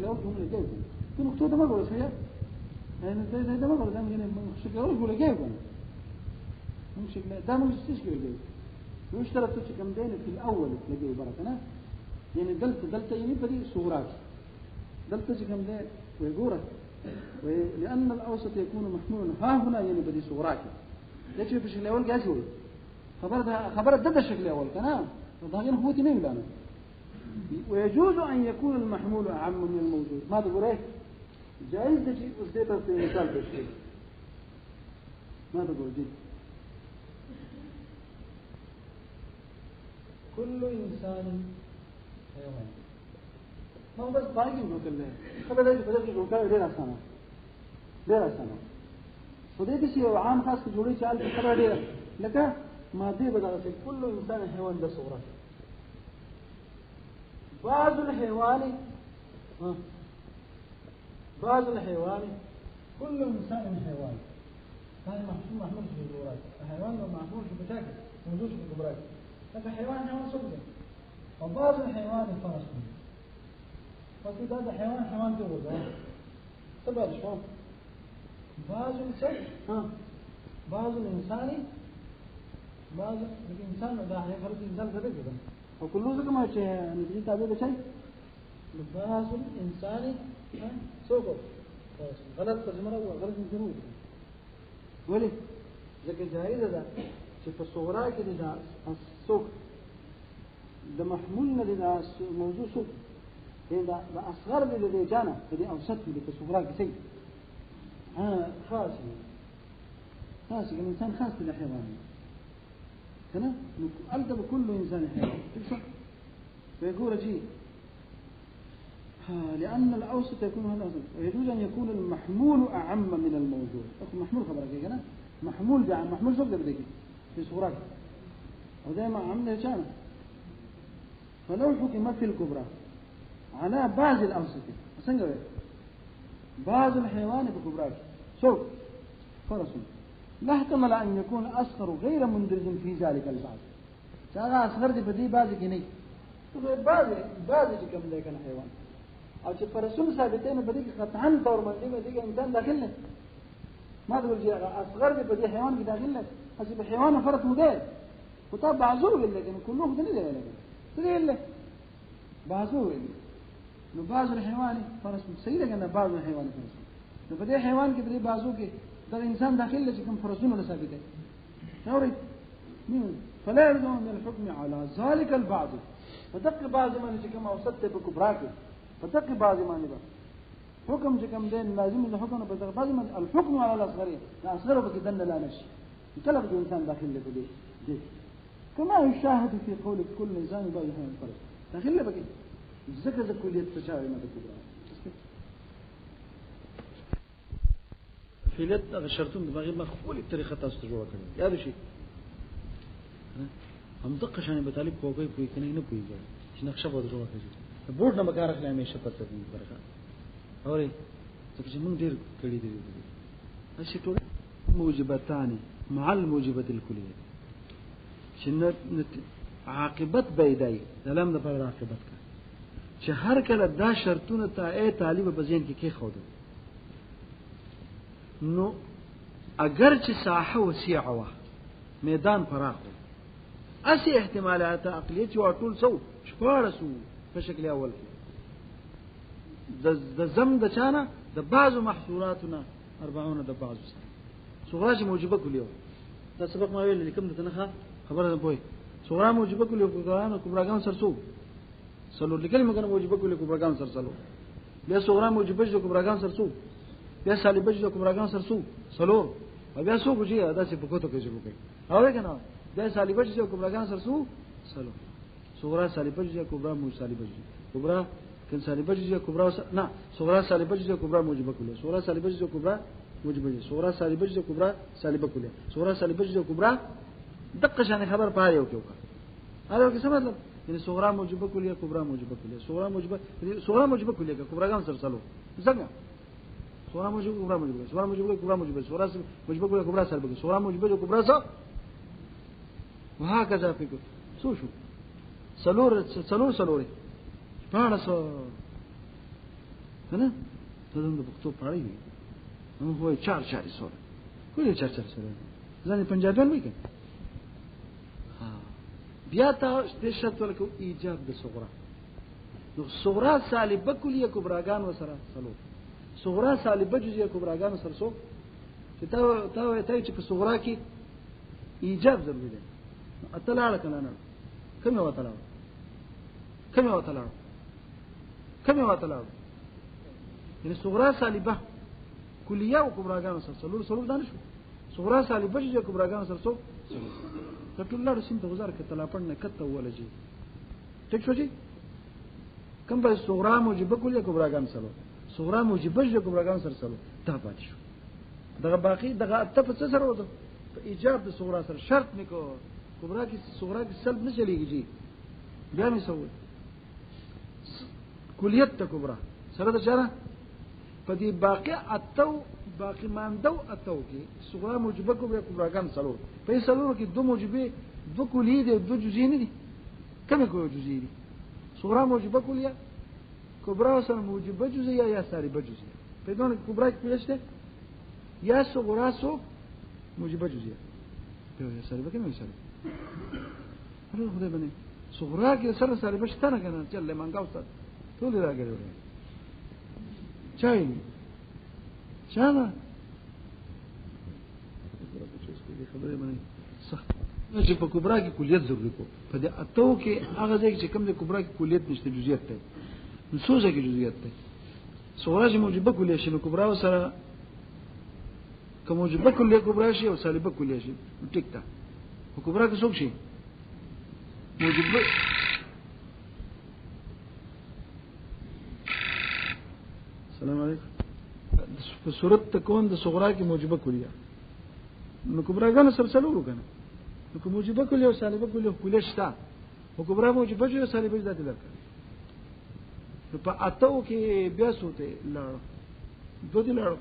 اول کوم لګي ته نو ته ما ګورې شه يعني ده ما ګورې دا موږ شکل اول لګي موږ شکل دا موږ څه شکل لګي نو اشترط چې کوم دین په الاول لګي برکه يعني دلته يعني بدي صورات دلته چې کوم دی وګوره لأن الأوسط يكون محمولا ها هنا يعني بدي صورات ليش في الشكل الأول قاعد يقول خبر ده الشكل الأول كلام ضاغين هو تنين لنا ويجوز أن يكون المحمول أعم من الموجود ما تقول إيه جائز تجي وزيتها في مثال بالشيء ما تقول دي كل إنسان حيوان ما بس باقي نقول له خبر ده بدل يقول كذا دير أسانة وده بيصير عام خاص كجوري شال خبر دير لك ما دي بدل كل إنسان حيوان ده صورة بعض الحيوان كل إنسان حيوان هذا محمول في الجورات الحيوان محمول في بتاعك موجود في الجورات لكن حيوان صورة وبعض الحيوان فرس فكذا هذا حيوان جوز تبع شلون بعض الإنسان الإنسان ده فرد إنسان كذا وكله زي ما شيء نجي تابع بشيء بعض الإنسان سوق غلط ترجمة غلط ترجمة ولي لكن جائز ده شوف الصغراء كده ده السوق ده محمولنا ده موضوع سوق ده أصغر من اللي جانا ده أوسط من اللي صغراء كسي خاص الإنسان خاص بالحيوان كنا ألزم كل إنسان حيوان صح ويقول جي لأن الأوسط يكون هذا الأوسط ويجوز أن يكون المحمول أعم من الموجود محمول خبرك كنا محمول سوق ده بدك في صغراء ودائما عمله جانا فلو حكم في الكبرى على بعض الأوسط أسنجوا بعض الحيوان بكبراك سوق فرس لا احتمل أن يكون أصغر غير مندرج في ذلك البعض شاغا أصغر دي بدي بعض كني بعض كم ده كان حيوان أو شيء فرسون ثابتين بدي قطعا طور من دي بدي إنسان داخله ما تقول جي أصغر دي بدي حيوان داخله حسب حيوان فرس مدير وطبعا بعضوه لكن كلهم دليل لك بعضوه لو بعض الحيوان فرس سيدة كنا بعض الحيوان فرس لو بدي حيوان كبري بعضوه كي ده الإنسان داخل له كم فرسون ولا ثابته نوري فلا يلزم من الحكم على ذلك البعض فدق بعض ما نجي كما وصلت بكبراك فدق بعض ما نبى حكم كم دين لازم الحكم بدق بعض ما الحكم على الأصغر الأصغر بكدنا لا نش يكلف الإنسان داخل له بدي كما يشاهد في قول كل إنسان يبغى يحمل فرس داخل له بكي ذكر كلية تشاعر ما تكبر فيلت هذا شرطون دماغي مخفول الطريقة تستجوا كذا هذا شيء هم دقة شاني بتعلم كوكاي كوي كنا هنا كوي جاي شنو خشب وضروا كذا بورد نمكار خلاه ميشة بتر دي بركة أوري تكشف من دير كذي هالشيء تقول موجبتان مع الموجبات الكلية شنو عاقبت بيداي سلام ده بعد عاقبت کا چې هر کله دا شرطونه ته اے طالب بزین کې خوده نو اگر چې ساحه وسیع و میدان فراغ و اسی احتمالات عقلیه چې ټول سو شپارسو په شکل اول کې د زم د چانه د بعضو محصولاتنا 40 د بعضو صغرا موجبه کلیو دا سبق ما ویل لیکم د تنخه خبره ده پوي صغرا موجبه کلیو ګران کبراګان سرسو سلو لیکل مګر موجبه کلیو کبراګان سرسلو بیا صغرا موجبه جو کبراګان سرسو بیا سالبه جو کبراګان سرسو سلو بیا سو بجې دا څه په کوته کې جوړ کړي اوره کنه بیا سالبه جو کبراګان سرسو سلو صغرا سالبه جو کبرا مو سالبه جو کبرا كن سالبه جو کبرا نه صغرا سالبه جو کبرا موجبه کلیو صغرا سالبه جو کبرا موجبه جو صغرا سالبه جو کبرا سالبه کلیو صغرا سالبه جو کبرا دقه شان خبر پاره وکړه هغه څه مطلب یعنی صغرا موجبه کلیه کبرا موجبه کلیه صغرا موجبه کلیه کبرا ګان سره چلو څنګه صغرا موجبه کبرا موجبه صغرا موجبه کبرا موجبه صغرا موجبه کلیه کبرا سره بګه صغرا موجبه کبرا سره وهكذا فيكم شو سلور پانسو کنه ته د پښتو پړی وي نو هو 4 سور کولی 4 سور ځان پنجابیان وایي ها بیا ته د شرط ولکو ایجاب د صغرا نو صغرا سالبه کلیه کبراګان وسره سلو صغرا سالبه جزئیه کبراګان سره سو چې تا چې په صغرا کې ایجاب ضروري دی اتلاړه کنه نه کومه وتلاړه یعنی صغرا سالبه کلیه او کبراګان سره سلو دانه شو صغرا سالبه جزئیه کبراګان سره سو کټول لار سیم ته گزار کته لاپړ نه کته ولجی ټیک شو جی کوم به صغرا موجبه کلیه کبراګان سره صغرا موجبه جزئیه کبراګان سره سلو دا پاتې شو دغه باقی دغه ته په څه سره وځه په ایجاب د صغرا سره شرط نکو کبرا کی صغرا کی سلب نه چلیږي جی بیا می سوې کلیت ته کبرا سره د چاره په دې باقی ماندو اتو کې صغرا موجبه کبراګان سلو په سلو کې دو موجبه دو کلیه دي دو جزئی نه دي کومه کومه جزئی دي صغرا موجبه کلیه کبرا سره موجبه جزئیه یا سالبه جزئیه په دونه کبرا کې پېښته یا صغرا سو موجبه جزئیه یا سالبه کومه سالبه هر خدای باندې صغرا کې سره سالبه شته نه کنه چل منګاو ست ټول راګره چای چانه خبره باندې صح چې په کبرا کې کلیت ضروري کو په دې اتو کې هغه ځای چې کوم د کبرا کې کلیت نشته جزئیات ته نو څه ځای کې جزئیات ته صغرا چې موجبه کلیه شي نو کبرا سره کوم موجبه کلیه کبرا شي او سالبه کلیه شي ټیک تا او کبرا کې څوک شي موجبه السلام علیکم په صورت تکون د صغرا کې موجبه کلیه نو کبراګان سره سلو کنه نو کوم موجبه کلیه او سالبه کلیه شته او کبرا موجبه او سالبه ذات لري نو په اتو کې بیا سوته لاړ دوه دي لاړ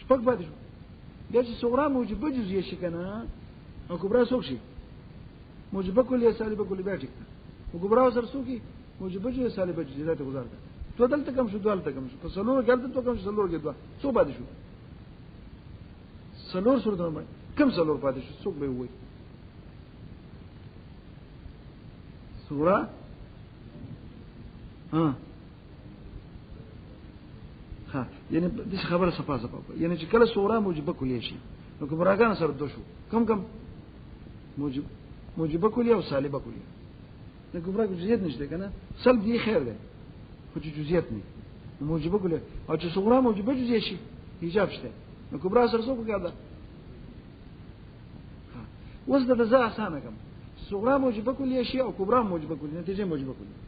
شپږ پاتې شو بیا چې صغرا موجبه جزئیه شي کنه او کبرا څوک شي موجبه کلیه سالبه کلیه بیا ټیک او کبرا سره څوک موجبه جزئیه سالبه جزئیه ذات گزار ده تو دلته کم شو دلته کم شو په سلور ګرځي تو کم شو سلور کې دوه څو پاتې شو سلور سره درمه کم سلور پاتې شو څوک به وای صغرا ها یعنی د خبره صفه یعنی چې کله صغرا موجبه کلیه شي نو کبراګان سره دو شو کم موجبه کلیه او سالبه کلیه د کبرا جزئیات نشته کنه سلب دی خیر ده خو جزئیات نه موجبه کلیه او چې صغرا موجبه جزئیه شي ایجاب شته نو کبرا سره څه کوي وز د ځا اسانه کوم صغرا موجبه کلیه شي او کبرا موجبه کلیه نتیجه موجبه کلیه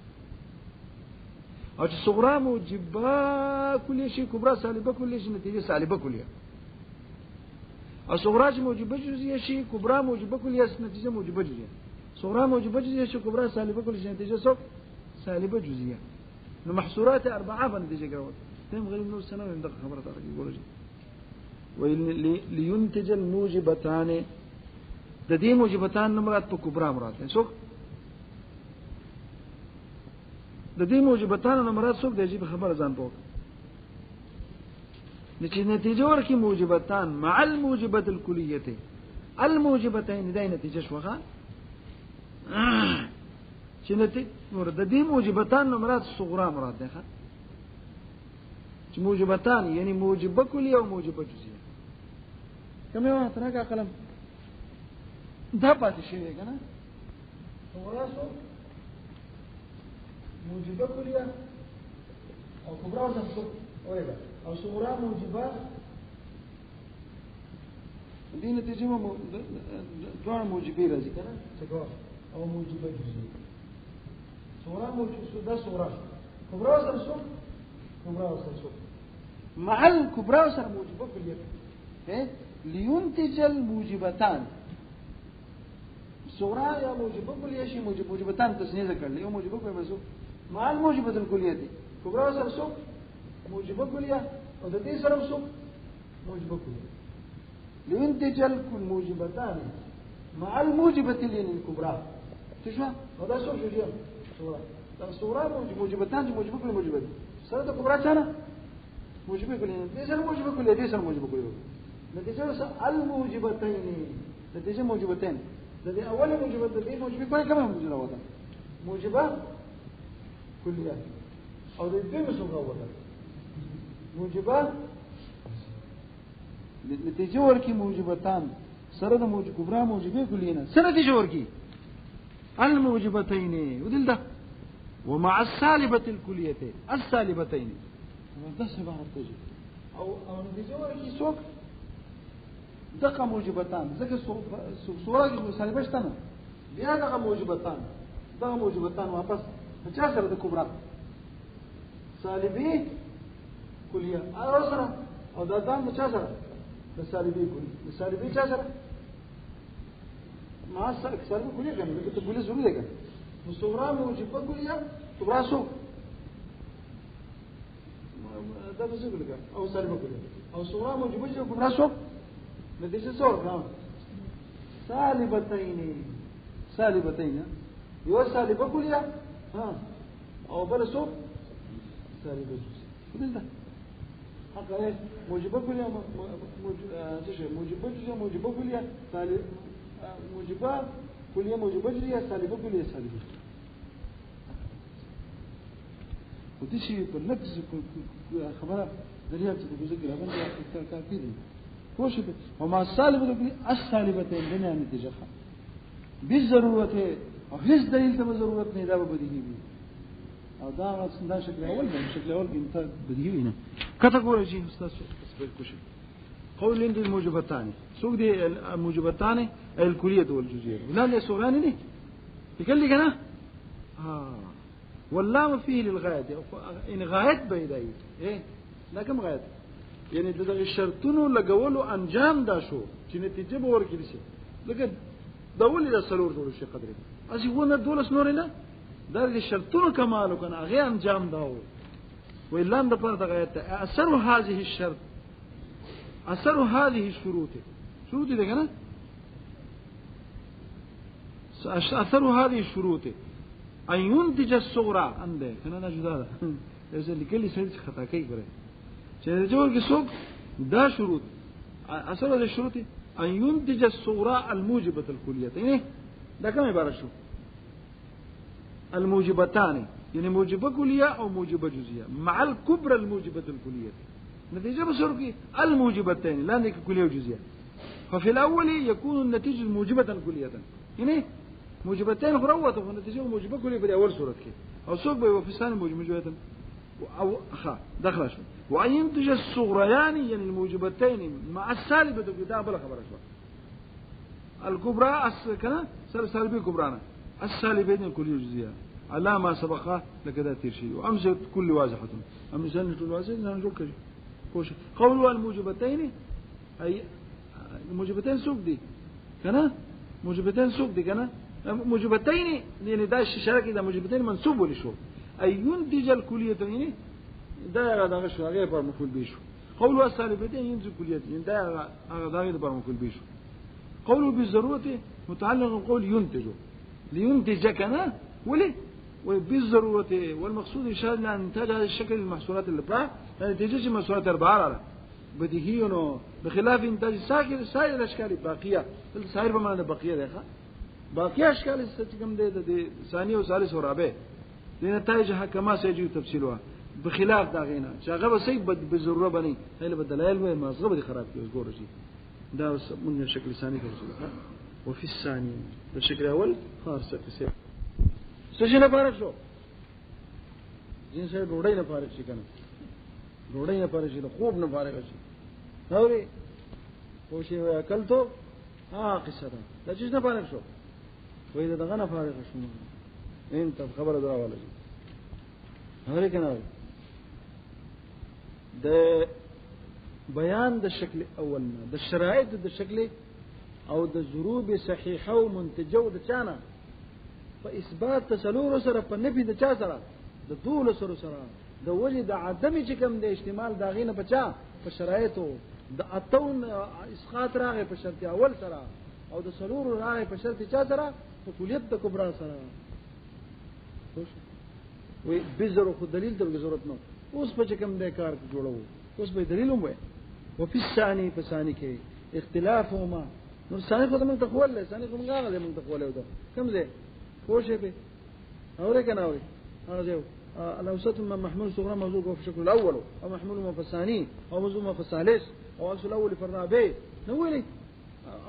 او چې صغرا موجبه کلیه شي کبرا سالبه کلیه شي نتیجه سالبه کلیه او صغرا چې موجبه جزئیه شي کبرا موجبه کلیه شي نتیجه موجبه جزئیه صغرا موجبه جزئیه شي کبرا سالبه کلیه شي نتیجه سالبه جزئیه نو محصورات اربعه باندې نتیجه ګرځي تم غیر نور سنه د خبره تاږي ګورئ لينتج الموجبتان د دې موجبتان مراد په کبرا مراد ده څوک د دې موجبتان مراد څوک دی چې خبره ځان پوک چې نتیجه ورکی موجبتان مع الموجبه الكليه الموجبتين دای نتیجه شوخه چې نتیجه ورته د دې موجبتان مراد صغرا مراد ده چې موجبتان یعنی موجبه کلیه او موجبه جزئیه کومه وخت راګه قلم دا پاتې شي کنه صغرا سو موجبه کلیه او کبرا سو اورګه او صغرا موجبه دې نتیجه مو دوه موجبه راځي کنه څنګه او موجبه جزئیه صغرا موجبه ده صغرا کبرا سو کبرا سو مع الكبرى سر موجبه کلیه لينتج الموجبتان صغرا یا موجبه کلیه شي موجبتان تسنیه ذکر له موجبه کوي مسو مع الموجبه الکلیه دي کبرا سر سو موجبه کلیه او د دې سره سو موجبه کلیه لينتج الموجبتان مع الموجبه الكبرى تشوا او دا سو شو صغرا دا صغرا موجبتان موجبه کلیه موجبه سره د کبرا چانه موجبه کلیه دې سره موجبه کلیه دې سره موجبه کلیه نتیجه وس الموجبتين نتیجه موجبتين د دې اوله موجبه د دې موجبه کلیه کومه موجبه وته موجبه کلیه او د دې څنګه وته موجبه نتیجه ورکی موجبتان سره د موجب کبرا موجبه کلیه نه سره نتیجه ورکی الموجبتين ودلته ومع السالبه الكليتين السالبتين ودسه به تجي او نتیجه ورکی څوک دغه موجبتان ځکه سوره کې سالبه شته نه بیا دغه موجبتان واپس چا سره د کبرا سالبي کلیه او سره او دا دام چا سره د سالبي کلیه د سالبي چا سره ما سالبي کلیه کنه دغه ته کلیه ضروري ده کنه نو سوره موجبه کلیه کبرا سو دا څه کلیه او سالبه کلیه او سوره موجبه کبرا سو نتیجه څور نه سالبتين یو سالبه کلیه ها او بل څو سالبه دلته حقا موجبه کلیه موجبه کلیه سالب موجبه کلیه موجبه کلیه سالبه کلیه سالبه ودي شيء بالنفس خبره دريات بذكر هذا كافي خوش وما السالبه السالبتين بنا نتيجه بالضروره او هیڅ دلیل ته ضرورت نه دا به بدیهی وي او دا شکل اول نه شکل اول انت بدیهی وي نه کته ګورئ چې استاد څه کوشش قول عند الموجبتان سوق دي الموجبتان الكليه والجزئيه لا له سوراني نه يقول كده واللام فيه للغايه ان غايه بيدای ايه دا کوم غايه یعنی دغه شرطونو لګولو انجام دا شو چې نتیجه به ورکړي شي لکه دا ولې د سلور جوړ شي قدرې اسی ونه دولس نور نه دا د شرطونو کمال کنه هغه انجام دا و ویلان د پر دغه اثر هذه الشرط اثر هذه الشروط دي کنه اثر هذه الشروط ان ينتج الصغرى عنده کنه نه جدا ده اذا لکلی څه خطا کوي ګره چې جوړ کې څوک دا شروط اثر هذه الشروط ان ينتج الصغرى الموجبه الكليه دا کوم عبارت شو الموجبتان يعني موجبه كليه او موجبه جزئيه مع الكبرى الموجبه الكليه نتيجه بصير في الموجبتين لا نك كليه وجزئيه ففي الاول يكون النتيجه موجبه كليه يعني موجبتين خروته والنتيجه موجبه كليه في اول صوره كده او سوق في الثاني موجبه او دخل شو وان ينتج الصغريان يعني الموجبتين مع السالبه كده بلا خبر شو الكبرى كده سالبه كبرانا السالبين الكليه الجزئيه على ما سبقه لكذا ترشيد وامثله كل واضحه امثله كل واضحه نقول كده كوش قول الموجبتين اي الموجبتين سوق دي كده موجبتين سوق دي كده موجبتين يعني ده الشركه ده موجبتين منسوب لشو اي ينتج الكليه يعني ده شو غير بر مفعول به شو قول السالبتين ينتج الكليه يعني ده غير بر مفعول به شو قوله بالضروره متعلق قول ينتج لينتج كنا ولي وبالضروره والمقصود اشاره الى انتاج هذا الشكل المحصولات اللي بقى نتيجه محصولات اربعه بديهي بخلاف انتاج سائر الاشكال الباقيه السائر بمعنى بقيه ده باقي اشكال استقام ده ثاني وثالث ورابع لنتائج كما سيجي تفصيلها بخلاف دا غینا چې هغه سي بضروره بني هله بدلایل و مذهب دي خراب کیږي ګور شي دا من شکل ثاني کوي وفي الثاني بالشكل الاول خاصه في څه نه فارق شو جن سره ډوډۍ نه فارق شي کنه ډوډۍ نه فارق شي خوب نه فارق شي نوري خوشي وکړ ته قصه ده چې نه فارق شو وې دغه نه فارق شو انت خبره دا ولا شي هغه کنه د بیان د شکل اول نه د شرایط د شکل او د ضروب صحیحه او منتجه او د چانه په اثبات تسلور سره په نفي د چا سره د طول سره د وجه د عدم چې کوم د احتمال دا غینه بچا په شرایطو د اتون اسقاط راغی په شرط اول سره او د سلور راغی په شرط چا سره په کلیت د کبرا سره وي بزرو خو دلیل ته ضرورت نو اوس په کوم د کار جوړو اوس به دلیل هم وای وفي الثاني فثاني کې اختلافهما نو ثاني خو موږ تقول له ثاني کوم غاغه موږ تقول له کوم ځای خوشې به اورې کنه اورې هغه ځای الاوسط محمول صغرى موضوع في الشكل الاول او محمول في الثاني او موضوع في الثالث او اصل الاول في الرابع نولي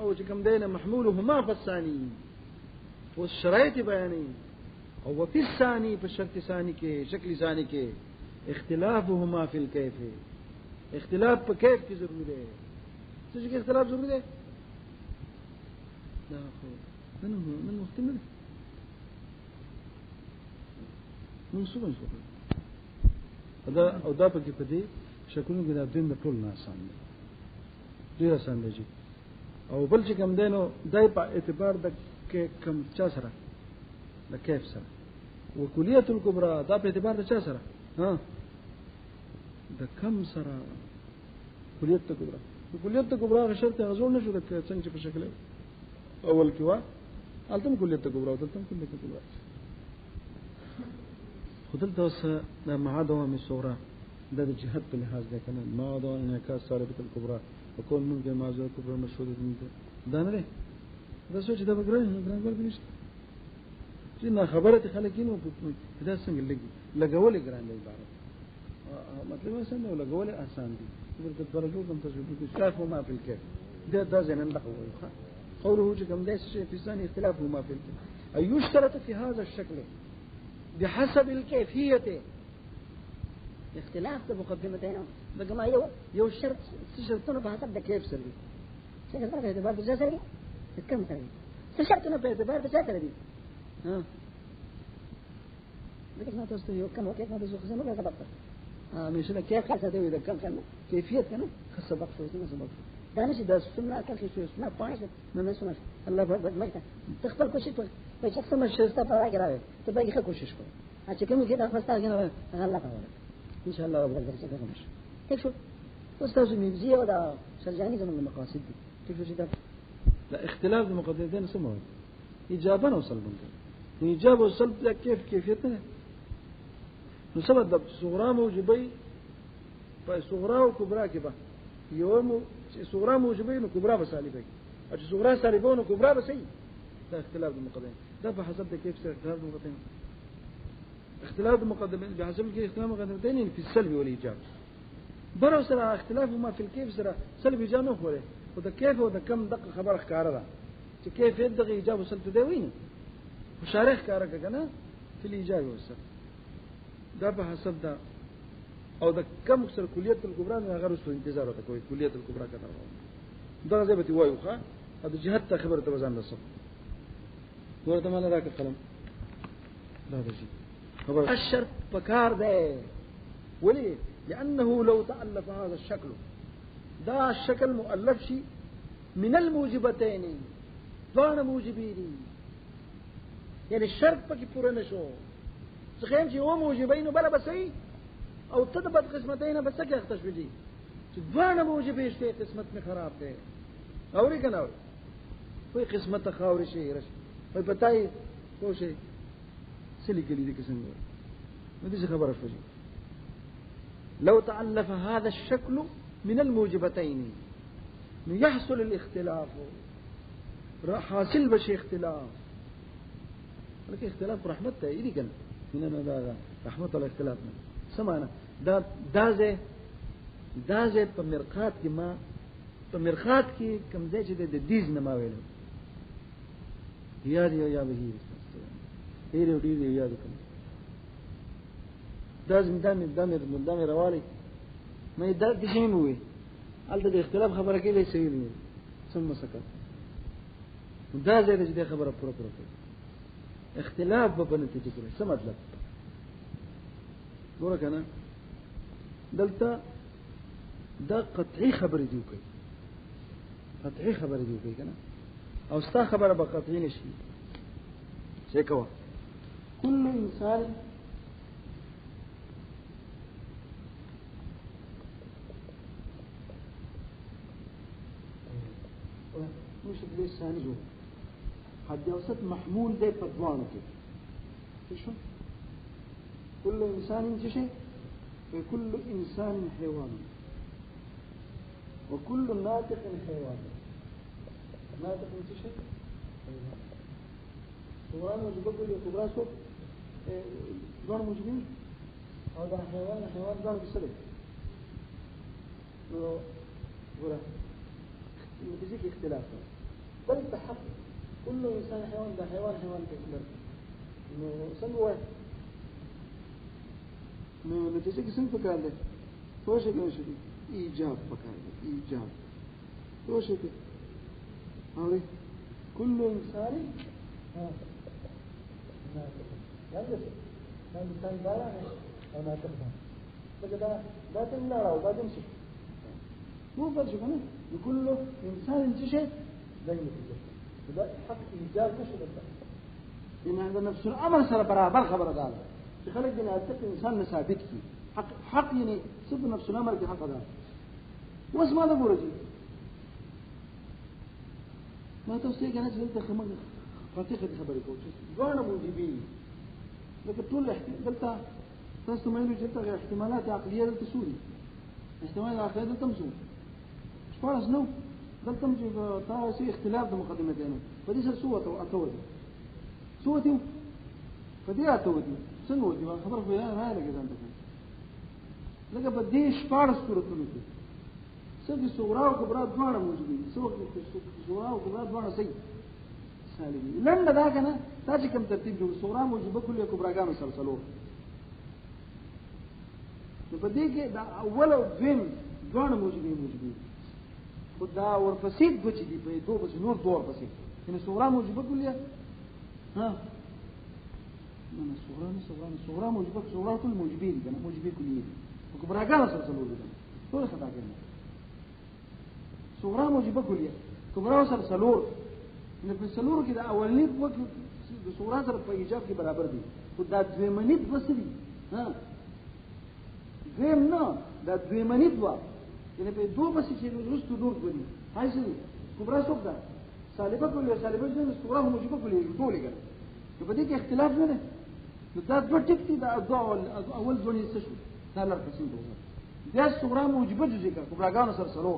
او كم دينا محمولهما في الثاني والشرائط بياني او في الثاني في الشرط الثاني کې شکل ثاني کې اختلافهما في الكيف اختلاف په کیف کې ضروري دی څه چې اختلاف ضروري دی دا خو نن وخت نه منصوبه شو دا په کې په دې شکلونو کې دا دین د ټول نه آسان دی ډیر آسان دی او بل چې کوم دینو دای په اعتبار د کې کم چا سره د کیف سره وکلیت الکبرى دا په اعتبار د چا سره ها د کم سره کلیت الکبرى کلیت الکبرى شرط غزول نشو د څنګه په شکل اول کې وا التم کلیت الکبرى او التم کلیت الکبرى خدل دوسه د معادوه می صوره د جهت په لحاظ ده کنه معادوه انعکاس ثابت الکبرى وكون ممكن معادوه الکبرى مشهور دي دا نه دا سوچ دا بګران ګران نشته چې نه خبره ته خلکینو دا څنګه لګول ګران دی عبارت مطلب څه نه لګول آسان دي ورته درجو کوم تجربه کې اختلاف ما في الكيف ده زين نحوه قوله كم ليس شيء في ثاني اختلاف ما في الكيف أي يشترط في هذا الشكل بحسب الكيفية اختلاف المقدمتين بقى ما يو شرط شرطنا بحسب الكيف سري شيء كذا باعتبار بجاء سري كم سري شرطنا باعتبار بجاء سري ها لكن ما تستوي كم وكيف ما تزوج خزانة ولا كبر مش أنا كيف خاصة تسوي إذا كم كم كيفية كنا خاصة بقى شوي سبب دانش ده سمنا كل شيء سمنا بايش ما سمنا الله ما تختار كل شيء فشخص ما شرطه بقى كده تبقى يخ كل شيء عشان كم كده خاصة كنا الله كهذا إن شاء الله رب العالمين كده مش كيف شو أستاذ ميزية ولا شرجاني زمن المقاصد دي كيف شو ده لا اختلاف المقدمتين سمعوا إجابة وصل منك إجابة وصل كيف كيفيتنا نسبت د صغرا موجبي فصغرا وكبرى كبا يوم صغرا موجبي وكبرى بسالبي اجي صغرا سالبون وكبرى بسي ده اختلاف المقدمين ده بحسب كيف اختلاف المقدمين اختلاف المقدمين بحسب كيف اختلاف المقدمين في السلب والايجاب برو سره اختلاف ما في الكيف سره سلب ايجاب نه خوره وده كيف وده كم دقه خبر ښکارا ده چې كيف يدغ ايجاب وسلب ده وين مشارح ښکارا کنه في الايجاب والسلب دا په حسب دا او د کم سر کلیت الکبرى نه غیر وسو انتظار وته کوي کلیت الکبرى کړه دا ځای به وایو ښا د جهت ته خبره ته وزن رسو ورته مال راک قلم دا شي خبر الشرط پکار ده ولي لانه لو تالف هذا الشكل دا الشكل مؤلف شي من الموجبتين دوان موجبين يعني الشرط پکې پوره نشو څخه چې و موجبین بل بسې او تدبت قسمتین بس کې اختش بجي چې دوه موجبې شته قسمت می خراب ده اوري کنه اوري کوئی قسمت خاوري شي رش وای پتاي خو شي سلی کلی دي قسم نو دې خبره شوې لو تعلف هذا الشكل من الموجبتين يحصل الاختلاف حاصل بشي اختلاف لكن اختلاف رحمت ته دي کنه إننا دا رحمت الله اختلافنا سمعنا دا زه په مرقات کې ما په مرقات کې کم ځای چې د دیز نه ما ویل یاد یا به هي ډېر ډېر یاد کوم دا زمدان روالي مې دا د شي مو وي الته د اختلاف خبره کې لې سوي نه ثم سکت دا زه د خبره پوره کوي اختلاف په نتیجه کې څه مطلب ګوره کنه دلته دا قطعي خبرې دی کوي قطعي خبرې دی کوي کنه او ستا خبره به قطعي نشي څه کوه كل انسان مش لساني جو حد اوسط محمول ده پدوانو کې شو كل انسان شيء وكل انسان حيوان وكل ناطق حيوان. ناطق څه شي؟ صغرا موجبه کلی کبرا سو ځان موجبین او دا حیوان ځان څه دی؟ نو ګوره نتیجه کې اختلاف دی. بل بحق كل انسان حيوان ده حيوان كبير نو څنګه وای نو نتیجه کې څنګه پکار دی؟ توشه کې شي ایجاب پکار دی ایجاب توشه کې اوري كل انسان ناطق انسان دارا او ناطق ده دا څنګه راو دا دم شي مو بل شي کنه كل انسان شيء دایمه ده حق ایجاب نشو ده ان هذا نفس الامر سره برابر خبره ده چې خلک د ناطق انسان نه ثابت کی حق یعنی صرف نفس الامر کې حق ده اوس ما ده ګورځي ما تاسو یې کنه چې دلته حقیقت خبرې کوو چې ځوان موجبین لکه ټول دلته تاسو مې چې دلته احتمالات عقليه دلته سوري احتمال عقليه دلته مسو شپارس نو دلته چې تاسو اختلاف د مقدمتینو په دې سره سوته او اتودي سوته په دې اتودي څنګه ودی خبر خو نه لګی ځانته لکه په دې شپارس صورتونو کې څنګه صغرا او کبرا دواړه موجودي صغرا او کبرا دواړه صحیح سالمي لنډه دا کنه دا چې کوم ترتیب جوړ صغرا موجبه کلیه کبراګانو سلسلو نو په دې کې دا اول او دویم دواړه موجودي خدا ورفسید بچ دي په دوه بس نور دور پسې ان صغرا موجبه کلیه ها نه صغرا موجبه صغرا ټول موجبين کنه موجبه کلیه کبراګانو سلسلو دي ټول خطا کوي صغرا موجبه کلیه کبرا سلسلو نو په سلور کې دا اولنی وخت د صغرا سره په ایجاب کې برابر دي خدا دویمنی وسري ها دویم نه دا دویمنی دوا یعنی په دوه بس چې رستو دور غوړي هاي څه کبرا څوک ده سالبه کلیه سالبه د صغرا موجبه کلیه ټول کې نو په دې کې اختلاف نه ده نو دا دوه ټیک دي دا اول ځونی څه شو دا لار پسند وو دا صغرا موجبه جزء کا کبراګانو سره سلو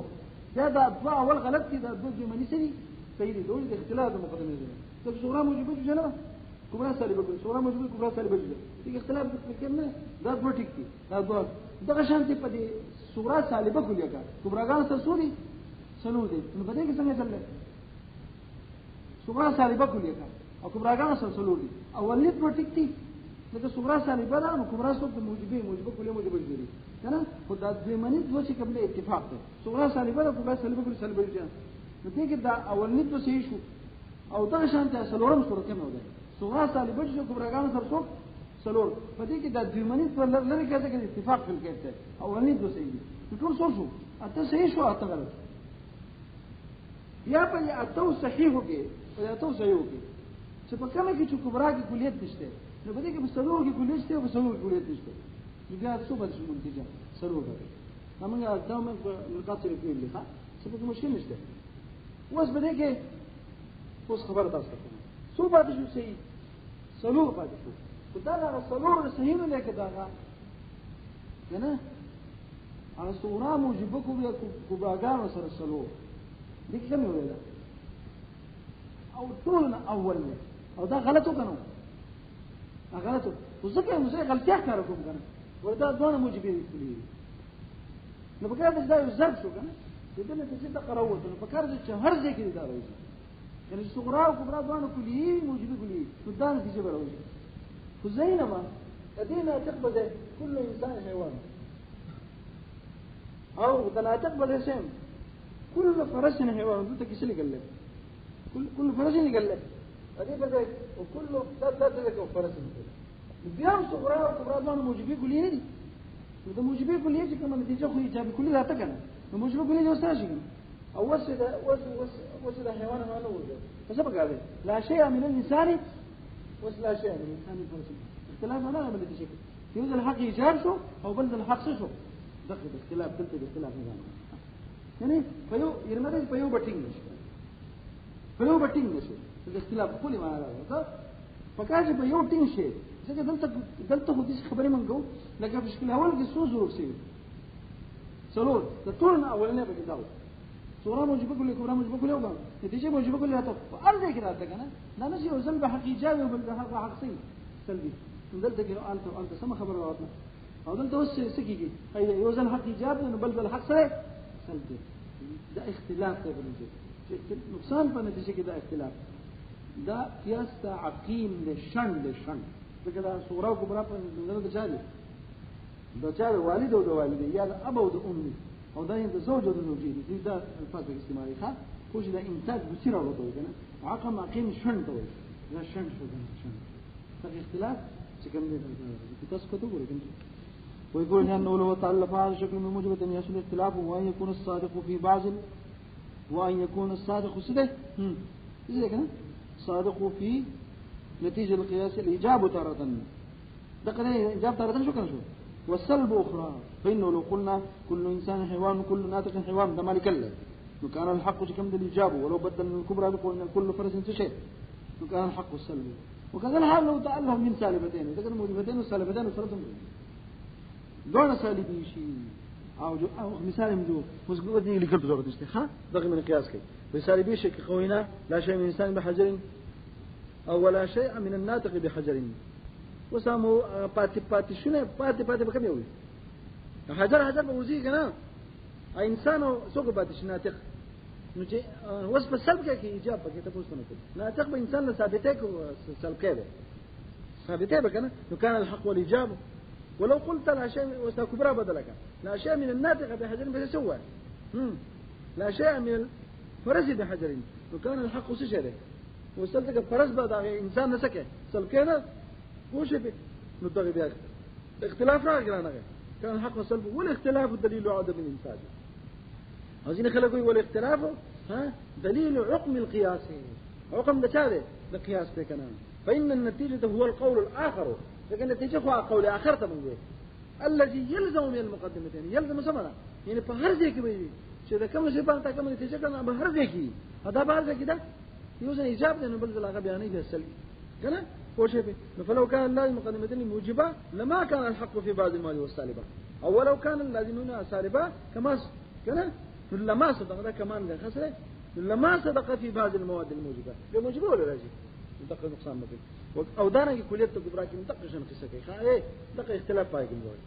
دا دوه اول غلط دي دا دوه دویمنی سری صحیح دي دوی د اختلاف د مقدمه دي ته صغرا موجبه جنه کبرا سالبه صغرا موجبه کبرا سالبه دي اختلاف د کنه دا دوه ټیک دي دا دوه دغه شانتي په دې صغرا سالبه کلیه کا کبراګان سره سوري سلو دي نو په دې کې څنګه چلل صغرا سالبه کلیه کا او کبراګان سره سلو دي اولنی دوه ټیک دي لکه صغرا سالبه ده نو کبرا سره د موجبه کلیه موجبه دي کنه خدای دې منی دوه چې قبل اتفاق ده صغرا سالبه ده کبرا سالبه کلیه سالبه دي نو دې کې دا اولنی دوه صحیح شو او دا شانته سلورم صورت کې ده صغرا سالبه چې کبراګان سره څوک سلور په دې کې د دویمنی په لری کې دا اتفاق فل کېته اولنی دوه صحیح دي ټول څو شو اته صحیح شو اته غلط یا په اته صحیح وګي او اته صحیح وګي چې په کومه کې چې کبرا کې کلیت نشته نو په دې کې په سلور کې کلیت شته او په سلور کې کلیت نشته بیا څه به شي منتجه سلور ده موږ دا موږ نقاط لري کوي ښه څه په مشکل نشته اوس به دې کې اوس خبره تاسو ته څو پاتې شو صحیح سلور پاتې شو دا هغه سلور صحیح نه لیکه دا نه هغه صغرا موجبه کبراګانو سره سلور دې کوم ویل او ټول اول او دا غلطو کنه غلطو وځکه موږ غلطیا کار کوم کنه ورته ځونه موجبه کلی نو په کار دا یو ضرب شو کنه دې نه چې دا قراوت نو په کار چې هر ځای کې دا راځي یعنی صغرا او کبرا ځونه کلی موجبه کلی نو دا نتیجه راوځي وزينما الذين تقبل كل انسان حيوان او لا تقبل اسم كل فرس حيوان انت كيسلي قال لك كل فرس قال لك ادي بده وكل ذات فرس بيام صغرا وكبرى دون موجبي كليه دي وده موجبي كليه كما نتيجه خو ايجابي كل ذات كان موجبي كليه وساشي او وسد حيوان ما له وجود فسبق هذا لا شيء من الانسان ولا شيء من الانسان فرس اختلاف انا ما بدي شيء يوجد الحق ايجاب شو او بلد الحق شو دخل اختلاف دلت اختلاف نظام يعني فيو يرمدي فيو بټینګ نشي الاختلاف كل ما هذا فکاږي په یو ټینګ شي ځکه دلته خو دې خبرې منګو لکه په شکل اول کې څو ظروف شي سلور د ټول نه اولنې به کتاب صغرا موجبه کله کبرا موجبه کله وګا نتیجه موجبه کله راته ارز کې راته کنه دا نه یو ځل به حق ایجاب او بل به حق حقسي سلبي دلته کې انت سم خبر راوته او دلته اوس څه کیږي یو ځل حق ایجاب نو بل حق سره سلبي دا اختلاف دی بلږي چې نقصان په نتیجه کې دا اختلاف دا قیاس ته عقیم لشن دغه دا صغرا او کبرا په نظر د چاري د چاري والد او د والدې یا د اب او د ام او دا د زوج او د زوجې دي دا الفاظ استعمالي ښه خو چې دا انتاج بصيره وته کنه عقم عقیم شن ته وي دا شن شو شن دا اختلاف چې کوم دي تاسو کوته ګورئ ويقول أنه لو تعلق هذا الشكل من موجبة يحصل اختلاف وأن يكون الصادق في بعض وأن يكون الصادق صدق إذا كان صادق في نتيجة القياس الإجاب تارة دقنا إجاب تارة شو كان شو والسلب أخرى فإنه لو قلنا كل إنسان حيوان وكل ناطق حيوان ده مالك الله وكان الحق كم الإجاب ولو بدل من الكبرى لقلنا كل فرس شيء وكان الحق السلب وكذا الحال لو تأله من سالبتين إذا كانوا موجبتين والسالبتين وصلتهم دون سالبي شيء أو مثال مجو مسجود دي اللي كنت زورت استي ها دغه من قياس کوي بسالبي شيء خوينا لا شيء من الإنسان بحجر أو ولا شيء من الناطق بحجر وسامو باتي شنو باتي بكم يوي حجر بوزي كنا انسان سوق باتي ناطق نجي وصف السلب کې ایجاب پکې ته پوښتنه کوي ناطق به انسان له ثابته کو سلب کې ثابته بکنه نو كان الحق والاجاب ولو قلت لا شيء وسكبرى بدلك لا شيء من الناطق بحجر بيسوى لا شيء من الفرس بحجر وكان الحق سجره وصلتك فرس بعد انسان نسكه سلب كده وش به ندغ بها اختلاف راغنا كان الحق والسلب والاختلاف دليل عدم الانتاج عايزين خلقوا والاختلاف ها دليل عقم القياس عقم بتاعه القياس ده كمان فإن النتيجة هو القول الآخر لكن النتيجة هو قول آخر تبغى الذي يلزم من المقدمتين يلزم سمنا يعني بهر ذيك بيجي شو ده كم شيء بقى كم النتيجة كان بهر ذيك هذا بهر ذيك ده يوزن إجابة إنه بلز العقب يعني ده السلبي كنا وشيء فلو كان اللازم مقدمتين موجبة لما كان الحق في بعض الماضي والسالبة أو ولو كان اللازمون سالبة كما كنا لما صدق ده كمان ده خسره لما صدق في بعض المواد الموجبة ده موجبة ولا راجي دقة نقصان مثل أو دانا كلية الكبرى كم دقة شن قصة كي إيه دقة اختلاف باي كم جوي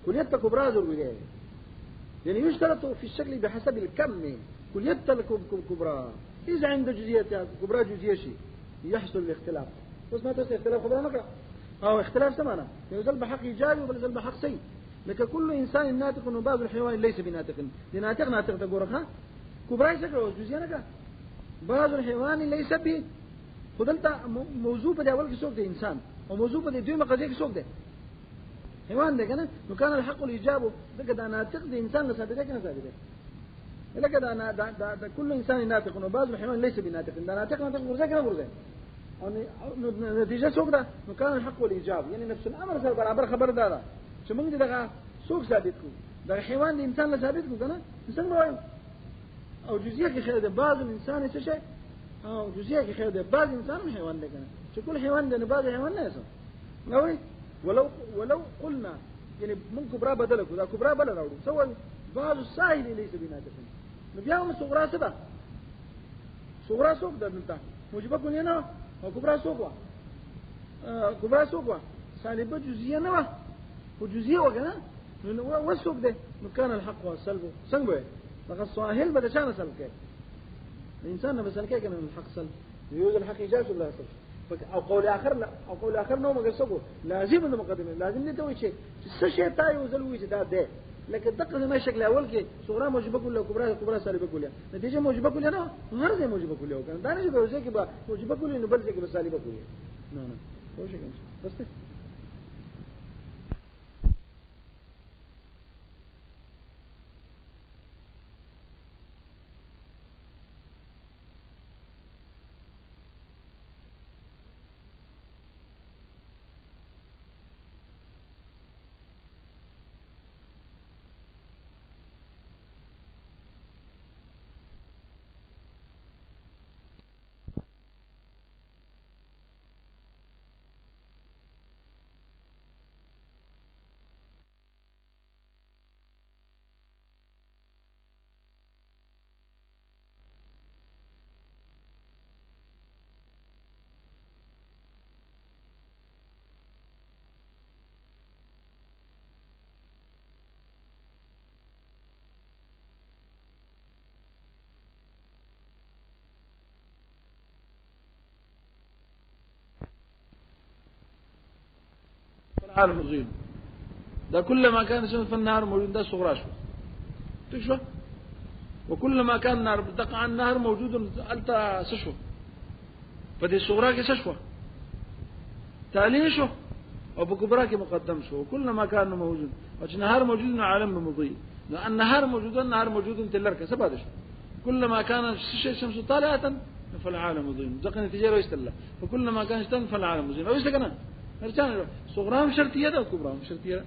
كلية الكبرى زور وجاي يعني يشترط في الشكل بحسب الكم كلية الكبرى إذا عند جزئيات كبرى جزئية شيء يحصل الاختلاف بس ما تصير اختلاف خبرنا كا أو اختلاف سمانا يزل بحق إيجابي وبلزل بحق سيء لك كل إنسان ناطق وبعض الحيوان ليس بناطق ناطق تقولها كبرى شكل جزئية نكا بعض الحيوان ليس ب خدلتا موضوع بدي أول كسوق ده إنسان وموضوع بدي دوما قضية كسوق ده حيوان ده كنا وكان الحق الإجابة ده كده ناطق ده إنسان لثابته كنا ثابته إلا كده أنا ده كل إنسان ناطق وبعض الحيوان ليس بناطق ده ناطق غرزة كنا غرزة نتيجة سوق ده وكان الحق والإجابة يعني نفس الأمر صار برابر خبر ده شو ممكن ده سوق ثابتكو ده حيوان ده إنسان لثابتكو كنا إنسان ما أو جزئية كخير ده بعض الإنسان إيش شيء أو جزئية كخير ده بعض الإنسان من حيوان ده كنا شو كل حيوان ده بعض حيوان لا يسون قوي ولو قلنا يعني من كبرى بدلك وده كبرى بدل أو سوى بعض السائل ليس بناطق نبيهم صغرى سبا صغرى سوق ده نتا موجبة كلنا أو كبرى سوقوا سالبة جزئية نوا وجزئية وكنا والسوق ده مكان الحق والسلب سنبه لقد صاهل بدأ شان سلب كه الإنسان بسلب كه كمان الحق سلب يوجد الحق إيجاز ولا سلب أو قول آخر لا أو قول آخر نوم قصقه لازم إنه مقدمه لازم نتوي شيء الشيء تاي وزل ويش ده لكن دقة ما شكل أول كه صغرى موجبة كلها كبرى سالبة كلها نتيجة موجبة كلها نا هر زي موجبة كلها وكان دانش بيوزي كبا موجبة كلها نبل زي كبا سالبة كلها نعم هو شيء بس فالعالم عظيم. ده كلما كان الشمس في النهار موجود ده صغرى شو تشوى، وكلما كان النهار دقع النهر موجود أنت سشوى، فدي صغرى كسشوى تالي شو أو بكبراك مقدم شو. وكلما كان موجود والنهار موجود عالم مضيء، لأن النهار موجود تلرك سبادش. كلما كان الشمس طالعة فالعالم مضيء زقنا تجارة يستلا، فكلما كان اشتن فالعالم مضيء. أو يستكنا رجعنا صغرام شرطية أو كبرام شرطية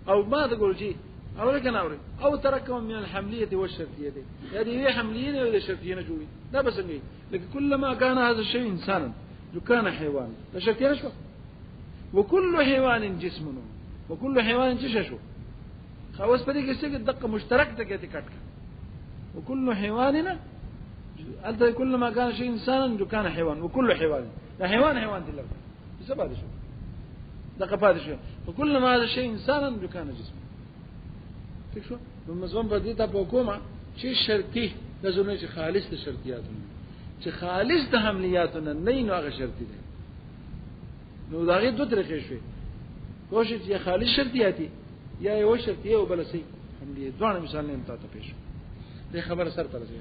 أو ما تقول شيء أو لك ناوري أو تركهم من الحملية والشرطية دي، يعني هي حملية ولا شرطية نجوي لا بس إني. لكن كلما كان هذا الشيء إنسانا كان حيوان لا شرطية نشوف. وكل حيوان جسم وكل حيوان جششه خلاص بديك السجد الدقة مشتركة كتكاتك. وكل حيواننا أنت كلما كان شيء إنسانا كان حيوان. وكل حيوان لا حيوان تلقى بسبب هذا الشيء دقة هذا الشيء. فكلما هذا الشيء إنسانا كان جسم تكشف بالمزون بديتها بوكوما شيء شرطي لازم نيجي خالص لشرطياتنا شيء خالص لحملياتنا نينو أغا شرطي ده نو داغي دو طريقې شوي کوشش یا خالص شرطياتي یا یو شرطي او بل سي حمليه دوه مثال نه امتا ته پیش دې خبر سر تر ځي.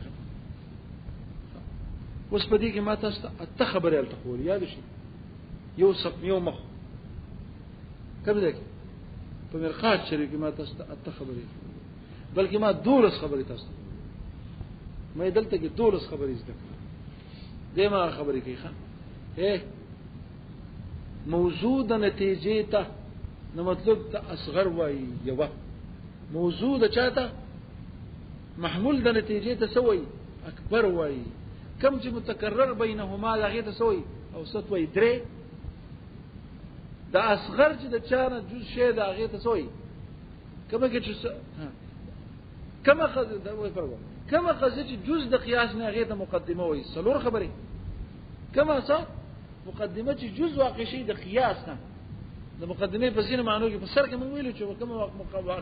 اوس په دې کې ما تاسو ته خبره ال تقول یاد شي یو مخ کبه ده په مرقات شریک ما تاسو ته خبره بلکې ما دولس خبره تاسو ما دلته کې دولس خبرې زده دې ما خبرې کوي ښه موضوع د نتیجې ته نو مطلب ته اصغر وای یو موضوع د چاته محمول د نتیجې ته سوی اکبر وای کم چې متکرر بینهما دغه ته سوی اوسط وای درې د اصغر چې د چانه جز شی دغه ته سوی کمه کې چې کمه خذ د وای فرق کمه خذ چې جز د قیاس نه هغه ته مقدمه وای سلور خبره کمه صح مقدمه چې جز واقع شي د قیاس نه د مقدمه په ځینې معنی کې په سر کې موږ ویلو چې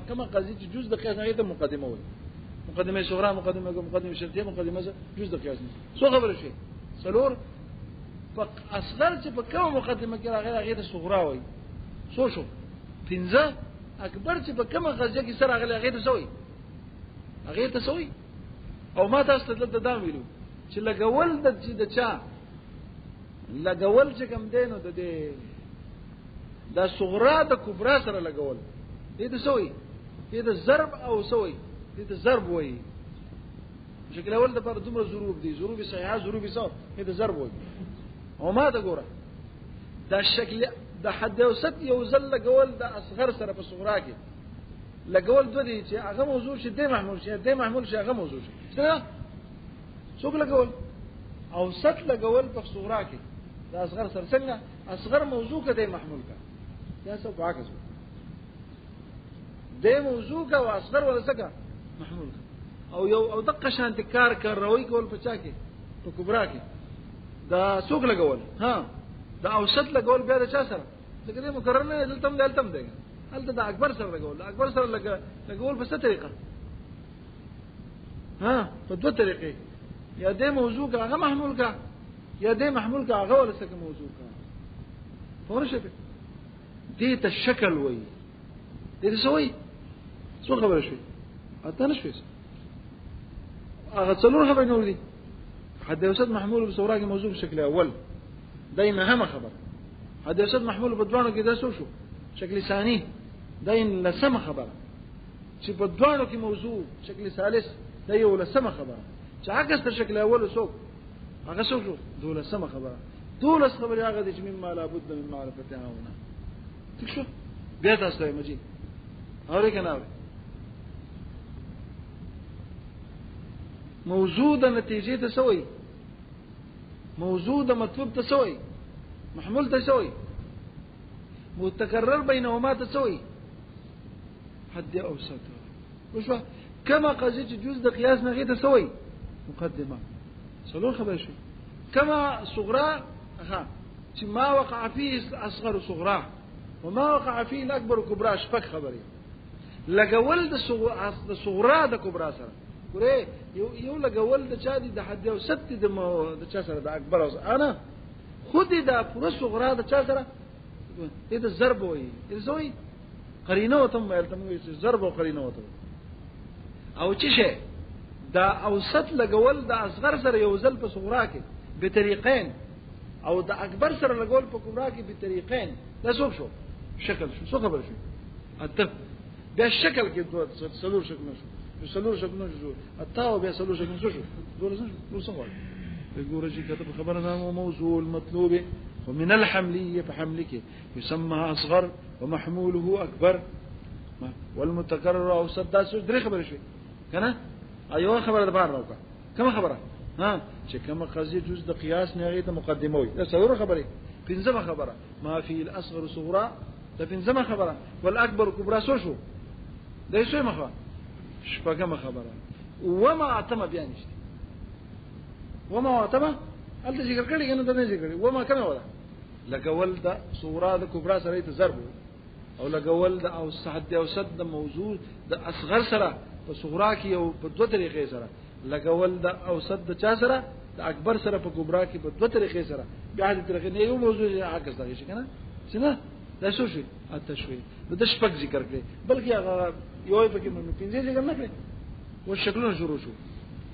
کمه قضیه چې جز د قیاس نه ته مقدمه وي مقدمه صغرا مقدمه شرطیه مقدمه جز د قیاس نه څو خبره شي سلور فق اصغر چې په کومه مقدمه کې راغلی هغه د صغرا وي څو شو پنځه اکبر چې په کومه قضیه کې سره راغلی هغه ته سوی او ما تاسو ته دا ویلو چې لګول د چا لګول چې کوم دینو د دې دا صغرا د کبرا سره لګول دې ته سوی دې د ضرب او سوی دې ته ضرب وایي شکل اول د پر دومره ضروب دي ضروب صحیحه ضروب سو دې ته ضرب وایي او ما ته ګوره دا شکل د حد اوسط یو ځل لګول د اصغر سره په صغرا کې لګول دوه دي چې هغه موضوع شي دې محمول شي هغه موضوع شي څه څوک لګول اوسط لګول په صغرا کې دا اصغر سره څنګه اصغر موضوع کده محمول کا یا څه واقعي دې موضوع کا او اصغر ولا څنګه محمول کا او دقه شانت کار روي کول په چا کې په کبرا کې دا څوک لګول ها دا اوسط لګول بیا د چا سره لکه دې مکرر نه دلتم دی هلته دا اکبر سره لګول اکبر سره لګول په څه طریقه ها په دوه طریقې یا دې موضوع کا هغه محمول کا یا دې محمول کا هغه ولا څه موضوع کا ورشه دې ته شکل وای دې څه وای څو خبره شي اته نشوي هغه څلور خبره نور دي حد اوسط محمول بصوره کې موضوع بشكل اول دايما اهم خبر حد اوسط محمول بدوانو کې دا شو شکل ثاني داين لسم خبره چې بدوانو کې موضوع شکل ثالث دا یو لسم خبره چې عکس تر شکل اول وسوق هغه شو دوله سم خبره دولس خبره هغه د مما لابد من معرفتها هنا تشوف بیا تاسو ته مجي اوري کنه اوري موضوع د نتیجې ته سوی موضوع د مطلوب ته سوی محمول ته سوی متکرر بینهما ته سوی حد اوسط وشو كما قضيه جزء د قياس نه غته سوی مقدمه سلو خبر شو كما صغرى چې ما وقع فيه اصغر صغرى وما وقع فيه الاكبر كبرى شفق خبري لګول د صغرى د کبرى سره ګوره یو لګول د چا دي د حد او ست د چا سره د اکبر او انا خودي د پوره صغرا د چا سره د دې د ضرب وایي زوی قرینه وته ملتم ضرب او قرینه وته او چې شه دا اوسط لګول د اصغر سره یو ځل په صغرا کې به طریقین او د اکبر سره لګول په کبرا کې به طریقین دا څه شو شکل شو څه خبر شو اته بیا شکل کې دوه څلور شکل شو څلور شکل شو اته او بیا څلور شکل شو دول څه وایي يقول شيء كتب خبرنا موضوع المطلوب ومن الحملية فحملك يسمى أصغر ومحموله أكبر والمتكرر أوسط دا سوچ درې خبره شوي کنه ايوه خبره ده بار راوکا کوم خبره ها چې کوم قضيه جز د قياس نه غي ته مقدمه وي دا څلور خبره پنځمه خبره ما في الاصغر صغرى دا پنځمه خبره والاكبر كبرى شو دا څه مخه شپږمه خبره وما اتم بیان شي وما اتم هل ذکر کړي کنه دا نه ذکر کړي وما کنه ولا لګول د صغرى د کبرى سره ته ضرب او لګول د او صحت او صد د موضوع د اصغر سره په صغرا کې او په دوه طریقې سره لګول د اوسط د چا سره د اکبر سره په کبرا کې په دوه طریقې سره بیا د طریقې نه یو موضوع عکس دی شي کنه څنګه دا څه شي التشويه د شپږ ذکر کړي بلکې هغه یو په کې مونږ پنځه ذکر نه کړي او شکلونه شروع شو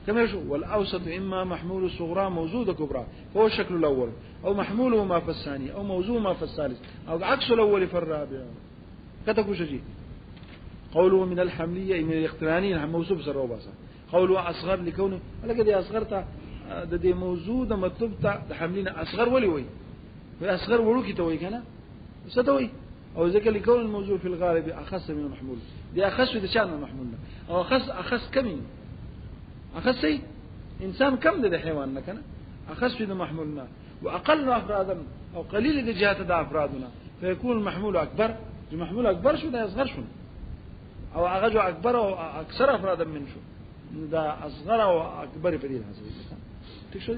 كما شو والاوسط اما محمول الصغرى موجود كبرى هو الشكل الاول او محموله ما في الثاني او موضوع ما في الثالث او عكس الاول في الرابع كتبوا شيء قوله من الحمليه من الاقترانيه موصوف سره وباسه قوله اصغر لكونه لقد اصغرت د دې موضوع د مطلب ته حملینه اصغر ولي وي اصغر ورو کی ته وي کنه څه ته وي او ذکر لكون الموضوع في الغالب اخص من المحمول دي اخص د شان المحمول او اخص كم اخص انسان كم د حيوان نه کنه اخص د محمولنا واقل افرادا او قليل د جهات د افرادنا فيكون المحمول اكبر المحمول اكبر شو ده اصغر شو او هغه اکبر او اکثر افراد من شو دا اصغر او اکبر په دې حاصل ٹھیک شو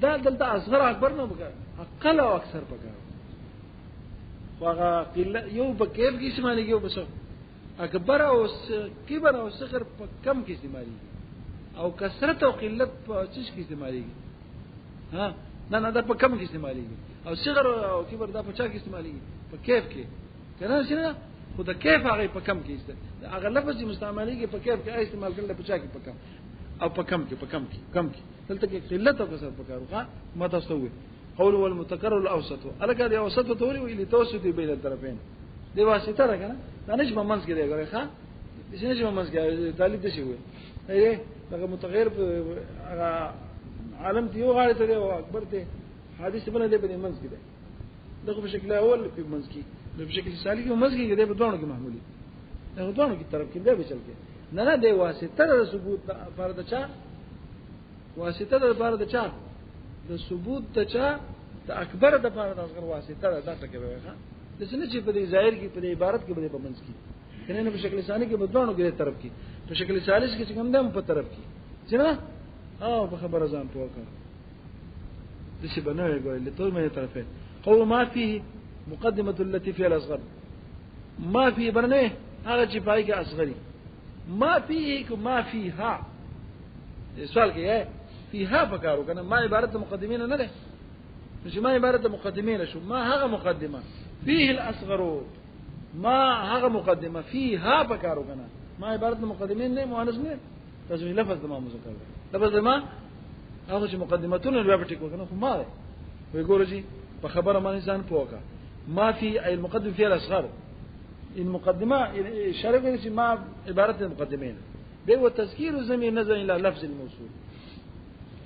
دا دلته اصغر اکبر نه وکړه اقل او اکثر پکاره واغه قله یو په کیف کې استعمالي یو بس اکبر او کبر او صغر په کم کې استعمالي او کثرت او قلت په څه کې استعمالي ها نه دا په کم کې استعمالي او صغر او کبر دا په چا کې استعمالي په کیف کې کنه څنګه خود کیف هغه په کم کې است هغه لفظ مستعملي کې په کیف کې استعمال کړل په چا کې په کم او په کم کې کم کې دلته کې قلت او کثرت پکارو ښا ما تاسو وي قول والمتكرر الاوسط الګا دی اوسط ته ویلي ویلي توسط بین الطرفین دی واسطه راکنه دا نشي ممنځ کې دی غره ښا د شنو چې ممنځ کې طالب دي شي وي اې هغه متغیر عالم دی یو غاړه ته او اکبر ته حادثه بل دی په منځ کې دی دغه په شکل اول په منځ کې د شکل ثاني کې منځ کې دی په دوه کې معمولی دا دوه کې طرف کې دی چل کې نه دی واسطه د ثبوت فرض چا واسطه د فرض چا د ثبوت ته چا د اکبر د فرض اصغر واسطه دا ټکه وي ښا د څه چې په ظاهر کې په عبارت کې په منځ کې کنه په شکل ثاني کې په دوه کې طرف کې په شکل ثالث کې څنګه هم په طرف کې څنګه او په خبره ځان پوکا د څه بنوي ګوي له ټول مې طرفه قول ما فيه مقدمه التي فيها الاصغر ما فيه برنه هغه چې پای کې اصغري ما فيه ما فيها سوال کې فيها فکرو کنه ما عبارت مقدمین نه ده چې ما عبارت مقدمین شو ما هغه مقدمه فيه الاصغر ما هغه مقدمه فيها فکرو کنه ما عبارت مقدمین نه مؤنث نه تاسو لفظ د ما مذکر لفظ د ما هغه چې مقدمتونه لوي پټ کو کنه خو ما وي ګورځي په خبره باندې ځان پوکا ما في اي المقدم فيها الاصغر المقدمه اشاره کوي چې ما عبارت مقدمین به و تذکیر زمين نظر الى لفظ الموصول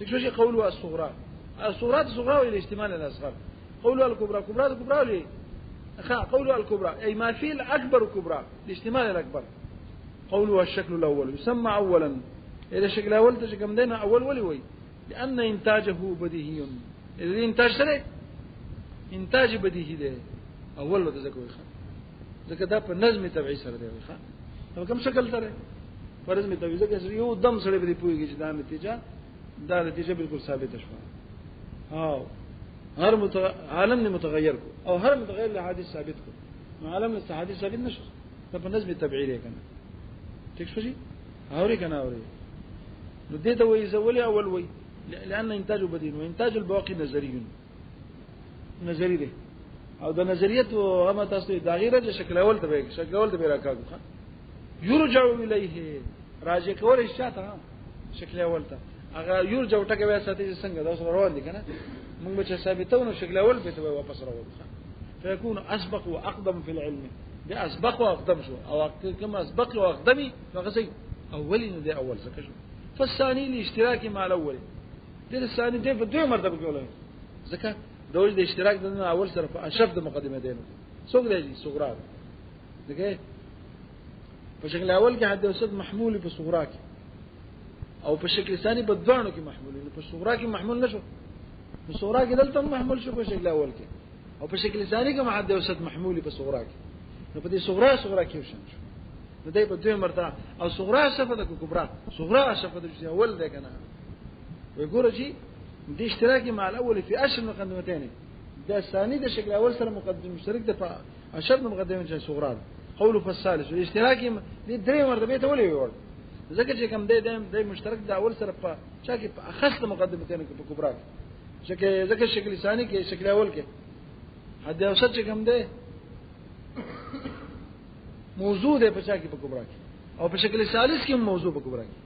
تكشف قوله الصغرى الصغرى الصغرى والاجتماع الاصغر قوله الكبرى كبرى الكبرى لي قوله الكبرى اي ما في الاكبر كبرى الاجتماع الاكبر قوله الشكل الاول يسمى اولا اذا الشكل الاول تشكم دينا اول ولي لان انتاجه بديهي اذا انتاج سره انتاج بديهي ده اول له ذکر ځکه دا په نظم تبعی سره دی ښا نو کوم شکل سره فرض می تویزه کې یو دم سره به پويږي چې دا نتیجه بالکل ثابت شوه او هر عالم نه متغیر کو او هر متغیر له حادث ثابت کو نو عالم له حادث ثابت نشو دا په نظم تبعی دی کنه ٹھیک شو جی اوري کنه اوري نو دې ته وایي زولي اول وایي لان انتاج بدين وانتاج البواقي نظري دی او د نظریت او هم تاسو د غیره چې شکل اول ته به شکل اول ته به راکاږو یرجع الیه راجع کول شاته شکل اول ته هغه یرجع ټکه وای ساتي څنګه دا سره روان دي کنه موږ به چې ثابتونه شکل اول به ته واپس راوځو فيكون اسبق واقدم في العلم ده اسبق واقدم شو او كما اسبق واقدمي فغسي اولي ده اول زکه شو فالثاني الاشتراك مع الاول ده الثاني ده په دوه مرتبه کې ولای زکه دوج د اشتراک د اول سره په اشرف د مقدمه دي څوک دی صغرا دغه په شکل اول کې حد اوسط محمول په صغرا کې او په شکل ثاني په دوانو کې محمول په صغرا کې محمول نشو په صغرا کې دلته محمول شو په شکل اول کې او په شکل ثاني کې حد اوسط محمول په صغرا کې نو په دې صغرا کې وشم شو نو دای په دوه مرتبه او صغرا صفه د کبرا صغرا صفه د اول ده کنه ويقول شيء دي اشتراكي مع الاول في اشهر مقدمتين ده الثاني ده شكل اول سره مقدم مشترك ده اشهر مقدمتين صغرا قوله فالثالث الاشتراكي دي درې مرتبه ته ولې وړ ځکه چې کوم ده مشترک ده اول سره په چا کې په اخص مقدمتين په کبرا کې ځکه شکل ثاني کې شکل اول کې حد اوسط چې کوم ده موضوع ده په چا کې په کبرا کې او په شکل ثالث کې موضوع په کبرا کې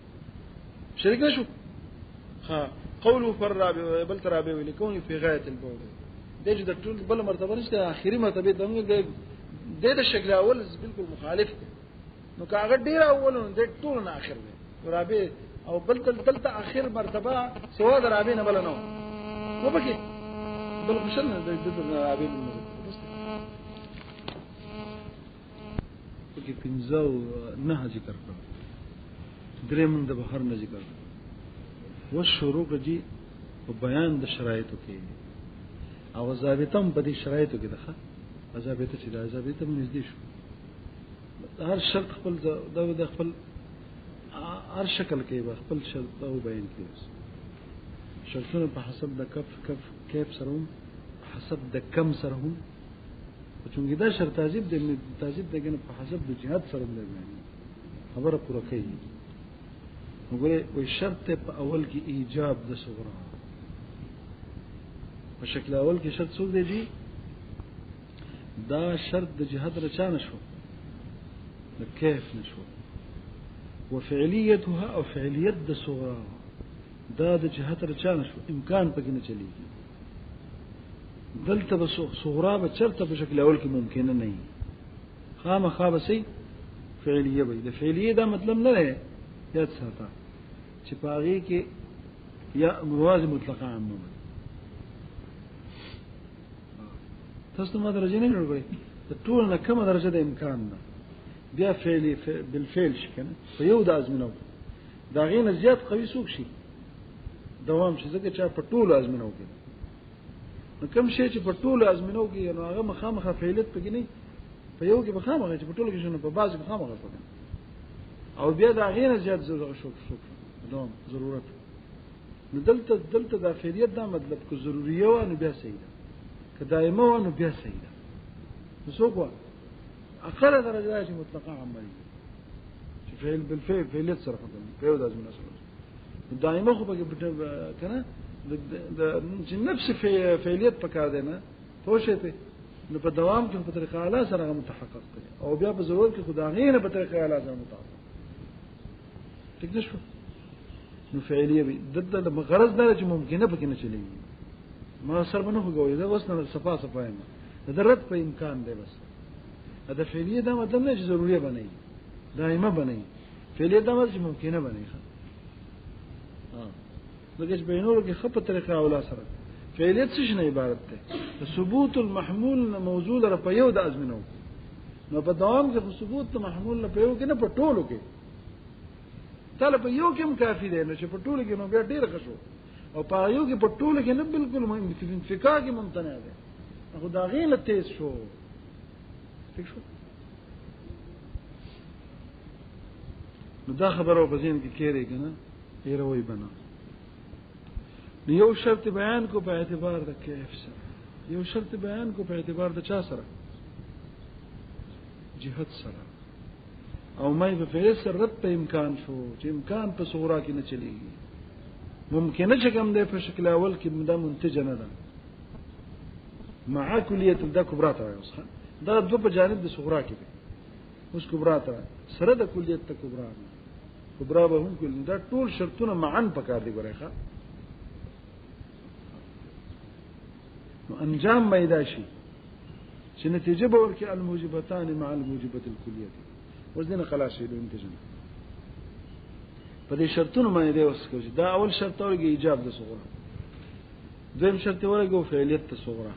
شریک نشو ها قوله فالرابع بل ترابع ولكون في غايه البعد دغه د ټول بل مرتبه نشته اخیری مرتبه د شکل اول بالکل مخالف ده نو کاغه ډیر اول د ټول نه اخر ده رابع او بل ته اخر مرتبه سوا د رابع نه بل نه و بکی بل مشن د رابع بس کې پنځو نه ذکر کړ درې مونږ د بهر نه ذکر والشروط دي په بیان د شرایطو کې او ضابطه هم په دې شرایطو کې ده ضابطه چې دا ضابطه مونږ نږدې شو هر شرط خپل د خپل هر شکل کې به خپل شرط او بیان کړي شرطونه په حسب د کیف سره هم حسب د کم سره هم چونګې دا شرط تعذيب دغه په حسب د جهاد سره دی خبره پوره کوي وګوره وي شرط په اول کې ایجاب د صغرا په شکل اول کې شرط څو دی دا شرط د جهاد رچا نشو د کیف نشو وفعليتها او فعليت د صغرا دا د جهاد رچا نشو امکان پکې نه چلیږي دلته صغرا به چرته په شکل اول کې ممکن نه وي خامخا به سي فعلیه وي د فعلیه دا مطلب نه دی یاد ساته چې پاغي کې یا مواز مطلقه عامه تاسو ما درجه نه جوړ کړئ د ټول نه کومه درجه د امکان ده بیا فعلی بالفعل شکنه په یو د ازمنو دا غینه زیات قوي سوق شي دوام شي ځکه چې په ټول ازمنو کې نو کوم شی چې په ټولو ازمنو کې نو هغه مخامخه فعالیت پکې نه په یو کې مخامخه چې په ټولو کې شنو په بعض مخامخه پکې او بیا دا غینه زیات ضرورت شو دوام ضرورت نو دلته د فعالیت دا مطلب کو ضروریه و نو بیا صحیح ده که دایمه و نو بیا صحیح ده نو څوک اقل درجه چې مطلقه عملي چې فعل بالفعل فعالیت سره ختم په یو د ازمنه سره دایمه خو پکې کنه د نفس فعالیت پکار دی نه پوښې ته نو په دوام کې په طریقه اعلی سره متحقق کړي او بیا په ضرورت کې خدای نه په طریقه اعلی سره متحقق ټیک ده شو نو فعلیه وي د غرض دا چې ممکنه پکې نه چلیږي ما سر باندې وګورئ دا اوس نه صفه یم د رد په امکان دی بس دا فعلیه دا مطلب نه چې ضروري بنئ دائمه بنئ فعلیه دا مطلب چې ممکنه بنئ دغه په نورو کې خپه طریقه اوله سره فعلیت څه نه عبارت ده ثبوت المحمول موجود را په یو د ازمنو نو په دوام کې ثبوت محمول نه په یو کې نه په ټولو کې طالب په یو کې هم کافی دی نو چې په ټولو کې نو بیا ډیر ښه او په یو کې په ټولو کې نه بالکل انفکاک کې ممتنع ده خو دا غیله تیز شو ٹھیک شو نو دا خبره په ذهن کې کېږي کنه یې روي بنا یو شرط بیان کو په اعتبار د کیف سره یو شرط بیان کو په اعتبار د چا سره جهاد سره او مې په فعل سره رد په امکان شو چې امکان په صغرا کې نه چلیږي ممکنه چې کوم دی په شکل اول کې دا منتج نه ده مع كلية دا كبرى ترى وسخه دا دو په جانب د صغرا کې دي اوس کبرا ترى سره د کلیت ته کبرا به هم کول دا ټول شرطونه معن پکار دي ګورې نو انجام پیدا شي چې نتیجه به ورکړي الموجبتان مع الموجبه الكليه وزنه خلاص شي د انتجام په دې شرطونو باندې دی اوس کوي دا اول شرط ورګي ایجاب د صغرا دویم شرط ورګو فعلیت ته صغرا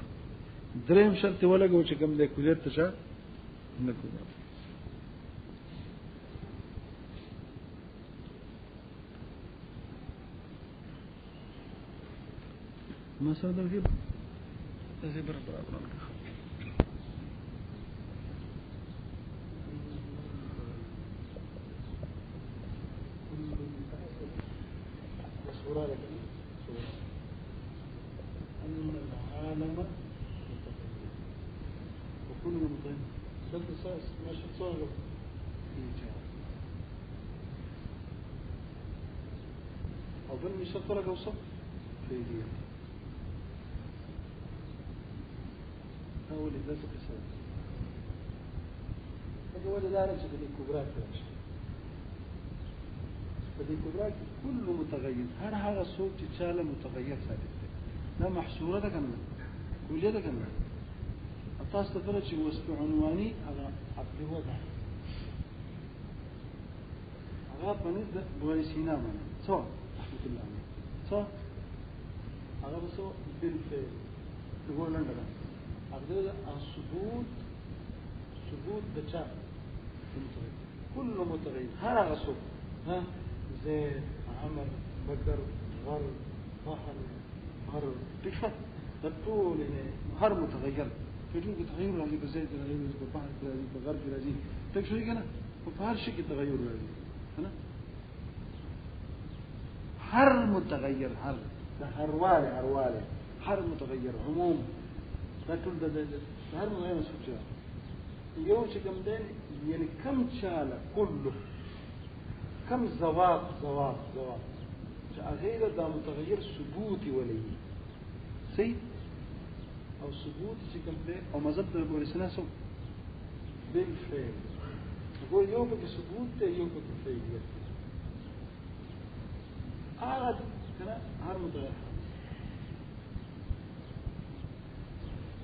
دریم شرط ولګو چې کوم د کلیت ته څه نه کوي ما سره درګي تاسو برابر أن العالم وكل مطعم شرط أساس ما شرط صاغر إيجاب أظن مش شرط لك وصف فعلية أول ذات قصاص هذا هو لذلك في الكبرات فدي كبرات كل متغير هر هذا صوت تشاله متغير ثابت لا محصورة ده كمان كلية ده كمان الطاس تفرج وصف عنواني على عبد وضع عرب منيد بويسينا من صح رحمة الله عليه صح عرب صح بالفعل يقول لنا عبد الثبوت بتاع كل متغير هذا صوت ها زيد عمر بكر غر فحل هر تكفى تقول إن هر متغير فيجوز تغير هذه بزيد تغير بفحل تغير بغر تغير تكفى كنا فهر شيء تغير هذه هنا هر متغير هر والي هر متغير عموم لا كل ده هر متغير سوتشا يوم كم دين يعني كم شاله كله كم زواق غير ده متغير ثبوتي ولي سي او ثبوت چې کوم دی او مذهب د ورسنه سو بالفعل هو یو په ثبوت ته یو په فعلیت هغه کنه هر متغیر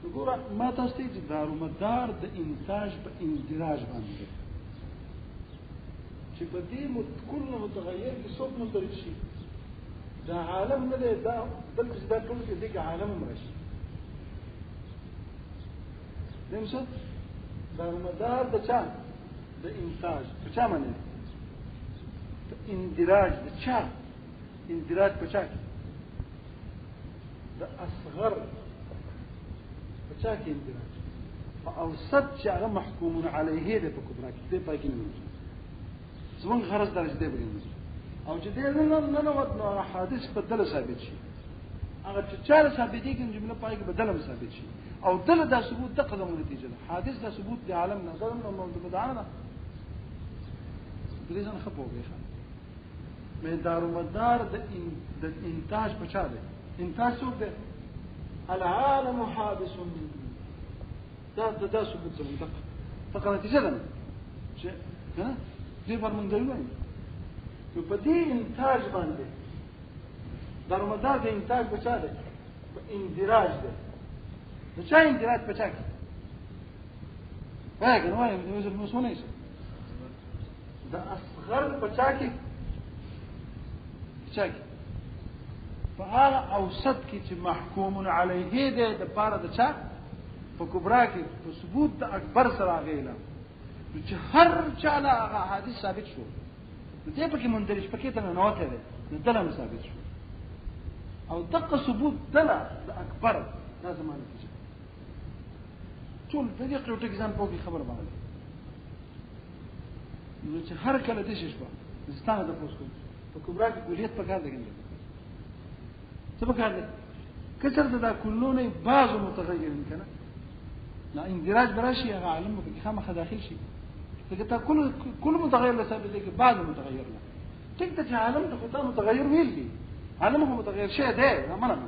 وګوره ما تاسو ته دارومدار د انتاج په اندراج باندې چې په دې کل متغیر کې څوک مندرج شي دا عالم نه دی دا دلته دا ټول کې دغه عالم مرشي دمشه دا مدار د چا د انتاج په چا باندې اندراج د چا اندراج په چا د اصغر په چا کې اندراج فاوسط چې هغه محکوم علیه ده په کبرا کې دې پای کې نه زمون غرض درجه دی بګنځ او چې دې نه نو حادث بدل ثابت شي هغه چې چاره ثابت دي کوم جمله پای کې بدل ثابت شي او دل دا ثبوت د قدم نتیجه ده حادث دا ثبوت د عالم نه قدم نو موجود ده نه دې ځان خپوږي مدار د انتاج بچا ده انتاج څه ده العالم حادث دا ثبوت زموږ فقط نتیجه ده چې ها دې فرمندل وایي نو په دې انتاج باندې دارمدار د انتاج بچا ده اندراج ده د چا اندراج بچا کی هغه نو وايي د وزن مسونه شي د اصغر بچا کی فهذا اوسط کی چې محکوم علیه ده د پاره د چا په کبرا کې په ثبوت د اکبر سره غیلا چې هر چا له حدیث ثابت شو دې په کې مندرج پکې ته نه وته ده دلته ثابت شو او دقه ثبوت دله د اکبر لازم علي کیږي ټول په دې کړو ټکی ځان په خبر باندې نو چې هر کله دې شي شپه ستانه د پوسټ په کبرا کې کلیت په کار دی څه په کار دی کثر دا کلونه بعض متغیر کنه لا اندراج براشي هغه عالم په خامخ داخل شي ته كل متغير له ثابت دي بعض متغير له تقدر عالم ته خدای متغير ویل دي عالم هو متغير شيء ده ما انا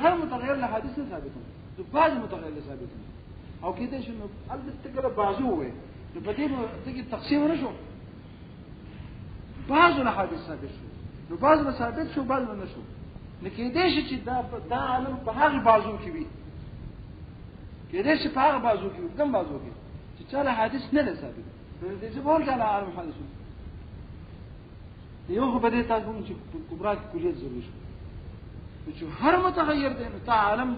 هر متغير له حادثه ثابت د بعض متغیر ثابت او کېدای شي نو البته کله بازو وي نو په دې کې تقسیم نه شو بعض الحديث ثابت شو نو بعض ثابت شو بعض نه شو نو کېدای شي چې دا عالم په هغه بازو کې وي کېدای شي په هغه بازو کې کوم بازو کې چې چاله حدیث نه ثابت نو دې څه بول کله عالم حدیث یو خو به دې تاسو چې کبرا کې کلیت ضروري شو چې هر متغیر دی نو عالم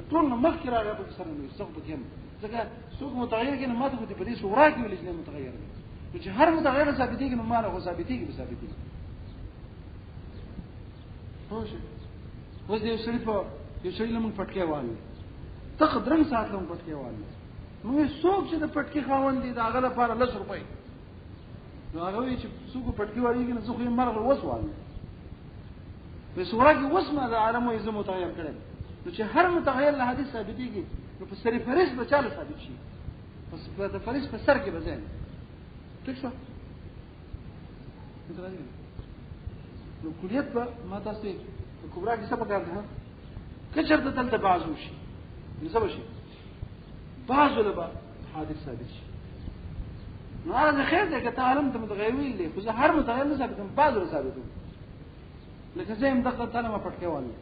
ټول مخکې راغی په سره نو څه په کې ځکه څوک متغیر کې نه ماته په دې صورت کې ولې نه متغیر دی چې هر متغیر ثابتېږي نو مانه هو ثابتېږي به ثابتېږي خوښ و دې یو شری لمن پټکې والي تقدرن سات لمن پټکې والي نو څوک چې د پټکې خاوند دي دا غل لپاره 10 روپۍ نو هغه چې څوک پټکې والي کې نه څوک یې مرغ وسوال په صورت کې وسمه د عالم او عزت متغیر کړي نو چې هر متغیر له حدیث ثابتېږي نو په سری فرض به چاله ثابت شي پس په فرض په سر کې بځای ٹھیک شو نو کلیت په ما تاسو په کبرا کې څه پکار ده کچرته دلته بازو شي نو څه شي بازو له حادث ثابت شي نو هغه خیر ده که تعلم ته متغیر ویل خو زه هر متغیر نه ثابتم بازو ثابتم لکه زه هم دغه تعالی ما پټکې والي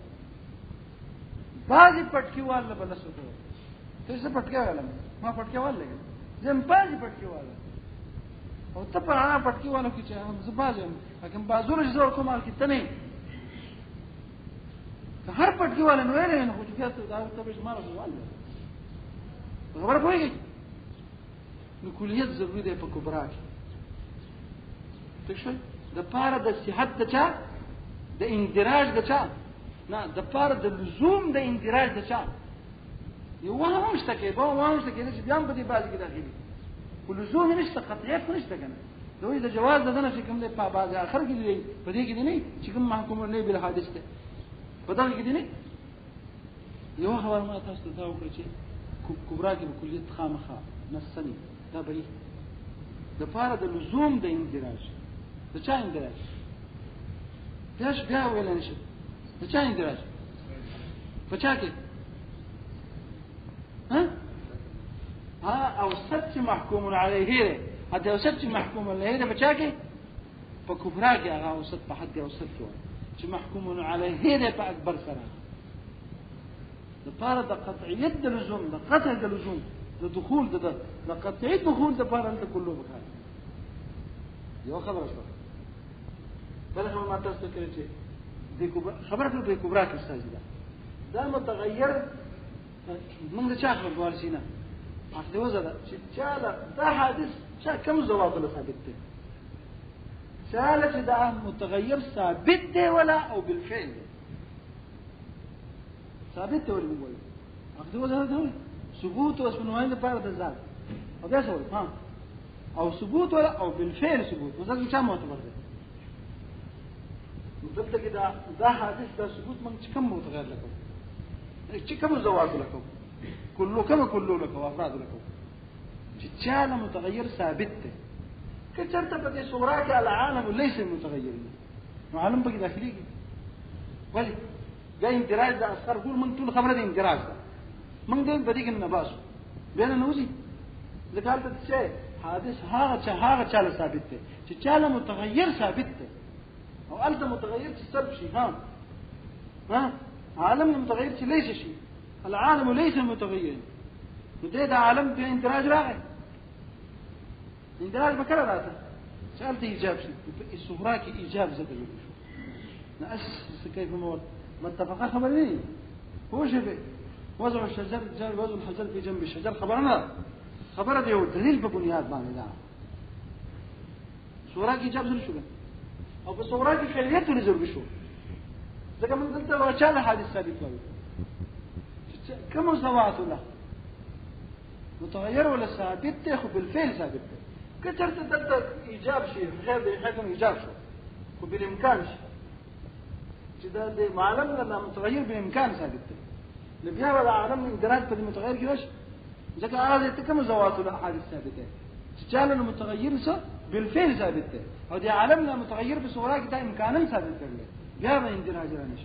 بعضی پټکې والله بل څه کوي ته څه پټکې والله ما پټکې والله زه هم بعضی پټکې والله او ته په هغه پټکې والو کې چې هم زبازم لکه بازور چې زور کومه کې ته نه که هر پټکې والو نو ویلې نه خو چې دا ته به شمار والله خبره کوي نو کلیت ضروري دی په کبرا کې څه شي د پاره د صحت د چا د اندراج د چا نه د پاره د لزوم د اندراج د چا یو واه مشته کې به واه مشته کې چې بیا په دې باز کې داخلي ولزوم نشته قطعیت نشته کنه دوی د جواز دنه چې کوم له په باز اخر کې دی په دې کې دی نه چې کوم محکوم نه بل حادث ته په دغه کې دی نه یو خبر ما تاسو ته وکړه چې کبرا کې کلیت خامخه نسنی دا بری د پاره د لزوم د اندراج د چا اندراج بیا ویل نشي د چا اندراج په چا کې ها او ست محکوم علیه هدا او ست محکوم علیه په چا کې په کبرا کې هغه او ست په حد او ست چې محکوم علیه ده په اکبر سره د پاره د قطعیت د لزوم د قطع د لزوم د دخول د قطعی دخول د پاره ته کله وکړي یو خبره شو بل هم ما تاسو ته چې د خبره په کبرا کې ساجده دا متغیر موږ چا خبر شینه اخته وزده چې چاله دا حادث چا کوم زواب له ثابت دي چاله چې دا متغیر ثابت دی ولا او بالفعل ثابت دی ولا وایي اخته وزده دا ثبوت او اسمنوای د پاره د ذات او بیا څه وایي او ثبوت ولا او بالفعل ثبوت وزده چا معتبر دی دلته کې دا حادث دا ثبوت موږ کوم متغیر لکو چې کوم زواب لکو كله لكو افراد لكو چاله متغير ثابت ده كچرته په دې صورت کې العالم ليس متغير نو عالم به داخلي ولی دا اندراج د اثر ګور من ټول خبره د اندراج من دې په دې کې نه باسو بیا نه وځي ځکه چې حادث هغه چاله ثابت ده چې چاله متغير ثابت ده او الته متغير چې سبب شي ها عالم متغير چې ليس شي العالم ليس متغير وده عالم في اندراج راغي اندراج بكره راته سألت إيجاب الصغراء إيجاب زاد نأسس كيف ما اتفقا خبرني هو شبه وضع الشجر وضع الحجر في جنب الشجر خبرنا دي دليل ببنياد معنى ده صغراء إيجاب زاد شو او بصغراء فعليته نزل بشو ذكر من قلت وشال حادث ثابت له كم زوات له متغير ولا ثابت تاخذ بالفعل ثابت كثرت تبدا ايجاب شيء غير حاجه ايجاب شو وبالامكان كذا ده معلم لما متغير بالامكان ثابت لبيا ولا عالم اندراج بالمتغير كيفاش ذاك هذا كم زوات له حادث ثابته تجعل المتغير بالفعل ثابت او دي عالمنا متغير بصوره كده امكانا ثابت كله بيا ما اندراج رانش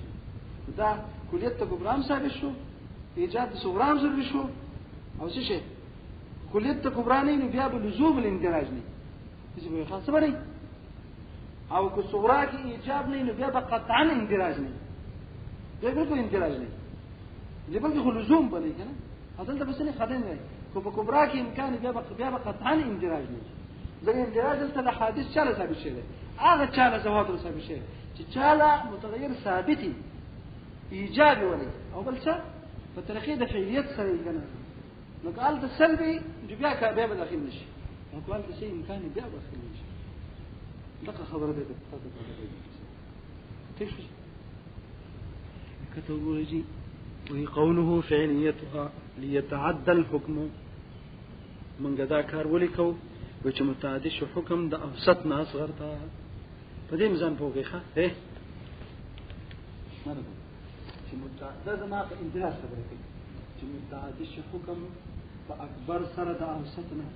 ده كليه تجبرام ثابت شو ایجاد صغرا هم ضروري شو او څه شي کلیت کبرا نه بیا به لزوم الاندراج نه څه به خاصه بني او کو صغرا کې ایجاب نه بیا به قطعا اندراج نه بیا به اندراج نه دې بلکې خو لزوم بني کنه اصل ته بس نه خدای نه کو په کبرا کې امکان بیا به قطعا اندراج نه ځکه اندراج ته حادث چاله ثابت شي هغه چاله زواتر ثابت شي چې چاله متغیر ثابتي ایجاب ولي او بل څه په طریقې د فعلیت سره یې کنه نو قال د سلبي بیا کا بیا به داخل نشي نو قال د شی امکان بیا به داخل نشي دغه خبره ده تاسو ته تشوف كتب وجي وهي قوله فعليتها ليتعدى الحكم من غدا کار ولیکو و چې متعدی شو حکم د اوسط نه اصغر ته په دې مزان پوګه ښه چې متعدد ما په انتراس خبره کوي چې متعدی شو حکم په اکبر سره د اوسط نه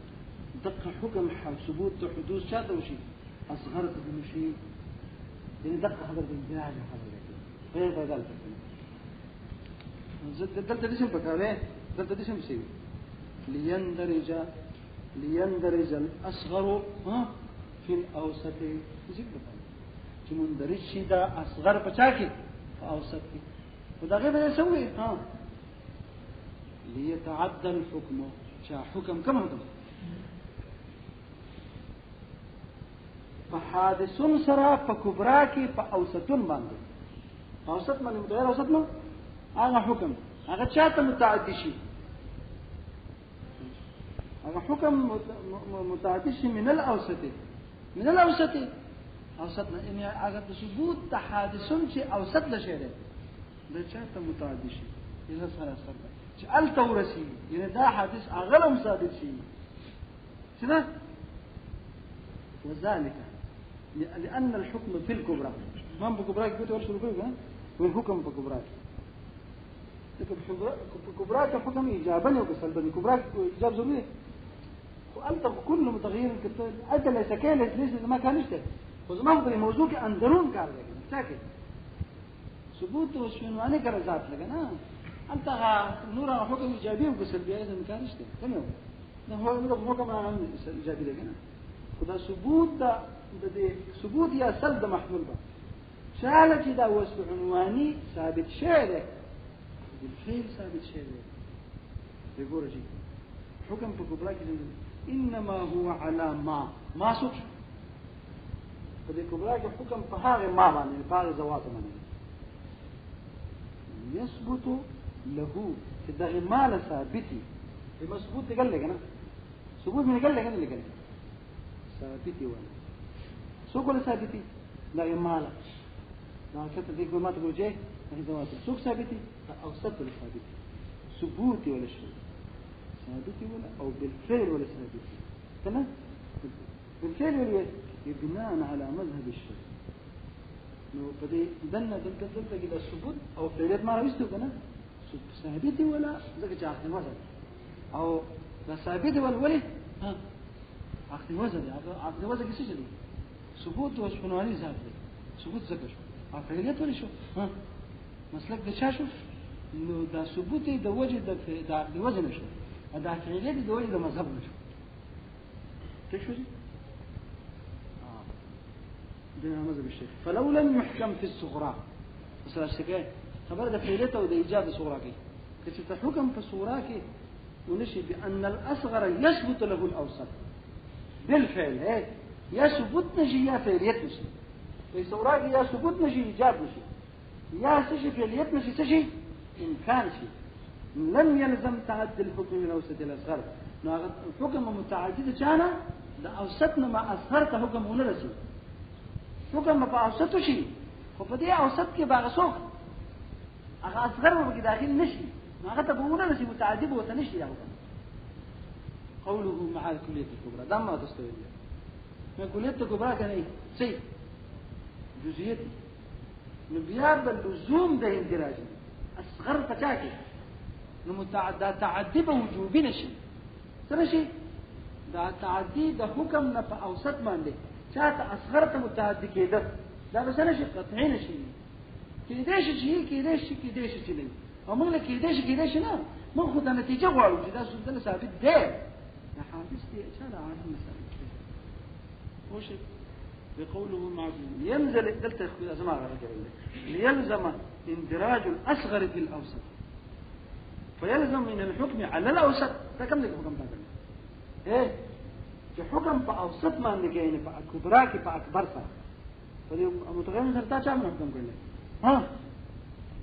دقه حکم ثبوت حدوث شاته وشي اصغر ته وشي یعنی دقه خبره د انتراس خبره کوي غیر بدل دلته دې څه پکاره دلته دې څه شي ليندرج الأصغر في الأوسط ذكر چې مندرج شي دا اصغر پچا کې اوسط کې ودا غیر به يسوي ليتعدى الحكم شا حكم كم حكم فحادث سرا فكبرى کې فاوسط باندې اوسط باندې متغیر اوسط نو هغه حکم هغه چاته متعدی شي هذا حكم متعدش من الأوسط أوسطنا إني أقد ثبوت تحادث شيء أوسط لشيء ده شاءت متعدش إذا صار شأل تورسي يعني ده حادث أغلى مصادر شيء شنو وذلك لأن الحكم في الكبرى ما بكبرى قلت ورش الكبرى والحكم بكبرى لكن كبرى كحكم إيجابا وسلبا كبرى إيجاب ضروري وأنت كل متغير أنت ليس كالس ليس ما كانش ده وزمان موضوع أندرون قال لك ساكت ثبوت وشنواني كرزات لك أنا أنت نور حكم إيجابي وسلبي إذا ما كانش ده تمام ده هو نور حكم عن إيجابي لك أنا وده ثبوت ده ثبوت يا سلب محمول بقى شالك ده وصف عنواني ثابت شيء بالفعل ثابت شيء يقول رجي حكم بكبراك إنما هو على ما سوچ فبكبراك حكم فهاغ ما معنى فهاغ زوات معنى يثبت له كده ما ثابتي المثبوت قال لك أنا ثبوت من قال لك أنا اللي قال لك ثابتي ولا سوق ولا ثابتي لا ما لا كتب ديك ما تقول جاي هي زوات سوق ثابتي أو سبب ثابتي ثبوتي ولا شيء ثابتي ولا أو بالفعل ولا ثابتي تمام بالفعل ولا بناء على مذهب الشيء لو بدي دلنا دلت كده الثبوت أو فعليات ما رأيته كنا ثابتي ولا ذاك جاء عقد وزن أو لا ثابتي ولا ها عقد وزن عقد وزن كيس جدي ثبوت وشنواني ثابت ثبوت ذاك شو فعليات ولا شو ها مسلك ده شاشو إنه ده ثبوتي ده وجه ده عقد وزن شو ده فعليات ده وجه ده مذهب شو تشوفي ده مذهب الشيخ فلو لم يحكم في الصغرى مثلا الشكاية خبر ده فعليته وده إيجاب الصغرى كي كتبت حكم في الصغرى كي ونشي بأن الأصغر يثبت له الأوسط بالفعل هيك يثبت نجي يا فعليات نشي في الصغرى يا ثبوت نجي إيجاب نشي يا سجي فعليات نشي سجي إمكان شيء لم يلزم تعدي الحكم من أوسط الأصغر الحكم متعدد كان ده أوسطنا ما أصغرت حكم هنا رسي حكم ما أوسط شيء فبدي أوسط كي بعصوك أصغر وبقي داخل نشي ما قد بقولنا نشي متعدد وتنشي يا حكم قوله مع الكلية الكبرى ده ما تستوي ما الكلية الكبرى كان إيه شيء جزئيتي نبيار باللزوم ده اندراجي أصغر فتاكي نمتعدى تعدي بوجوبي نشي سنشي ده تعدي ده حكم نفع أوسط مانده شاعت أصغرت متعدي كده ده بس نشي قطعي نشي كيديش شيء او موږ له کېدې شي نه موږ خو د نتیجه غواړو چې دا سلطنه ثابت دی دا حادث دی چې دا عالم ثابت دی وش بقوله معقول ينزل دلته خو زما راځي ليلزم اندراج الاصغر في الاوسط فيلزم من الحكم على الاوسط دا کوم دی حکم دا ايه چې حکم په اوسط باندې کوي په کبرا کې په اکبر سره په متغیر سره تا چا حکم کړل ها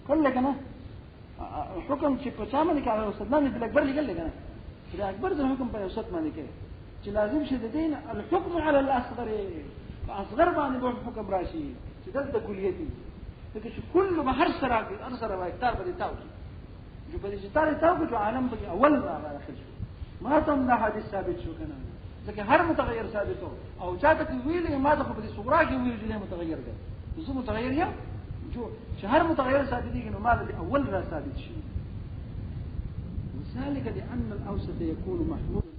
کله کنه حکم چې په چا باندې کوي اوسط باندې په اکبر لګل کنه چې اکبر د حکم په اوسط باندې کوي چې لازم شي د دین الحكم على الاصغر اصغر باندې به حکم راشي چې دلته کلیتي دغه چې کله به هر سره واکتار به تاو چې په دې چې تاو کې عالم به اول راغلی شو ما ته دا حدیث ثابت شو کنه ځکه هر متغیر ثابت او چاته ویلې ما ته په دې صغرا کې ویل چې متغیر دی زه متغیر یم چې هر متغیر ثابت دي نو ما د اول را ثابت شي ذلك لان الاوسط يكون محمول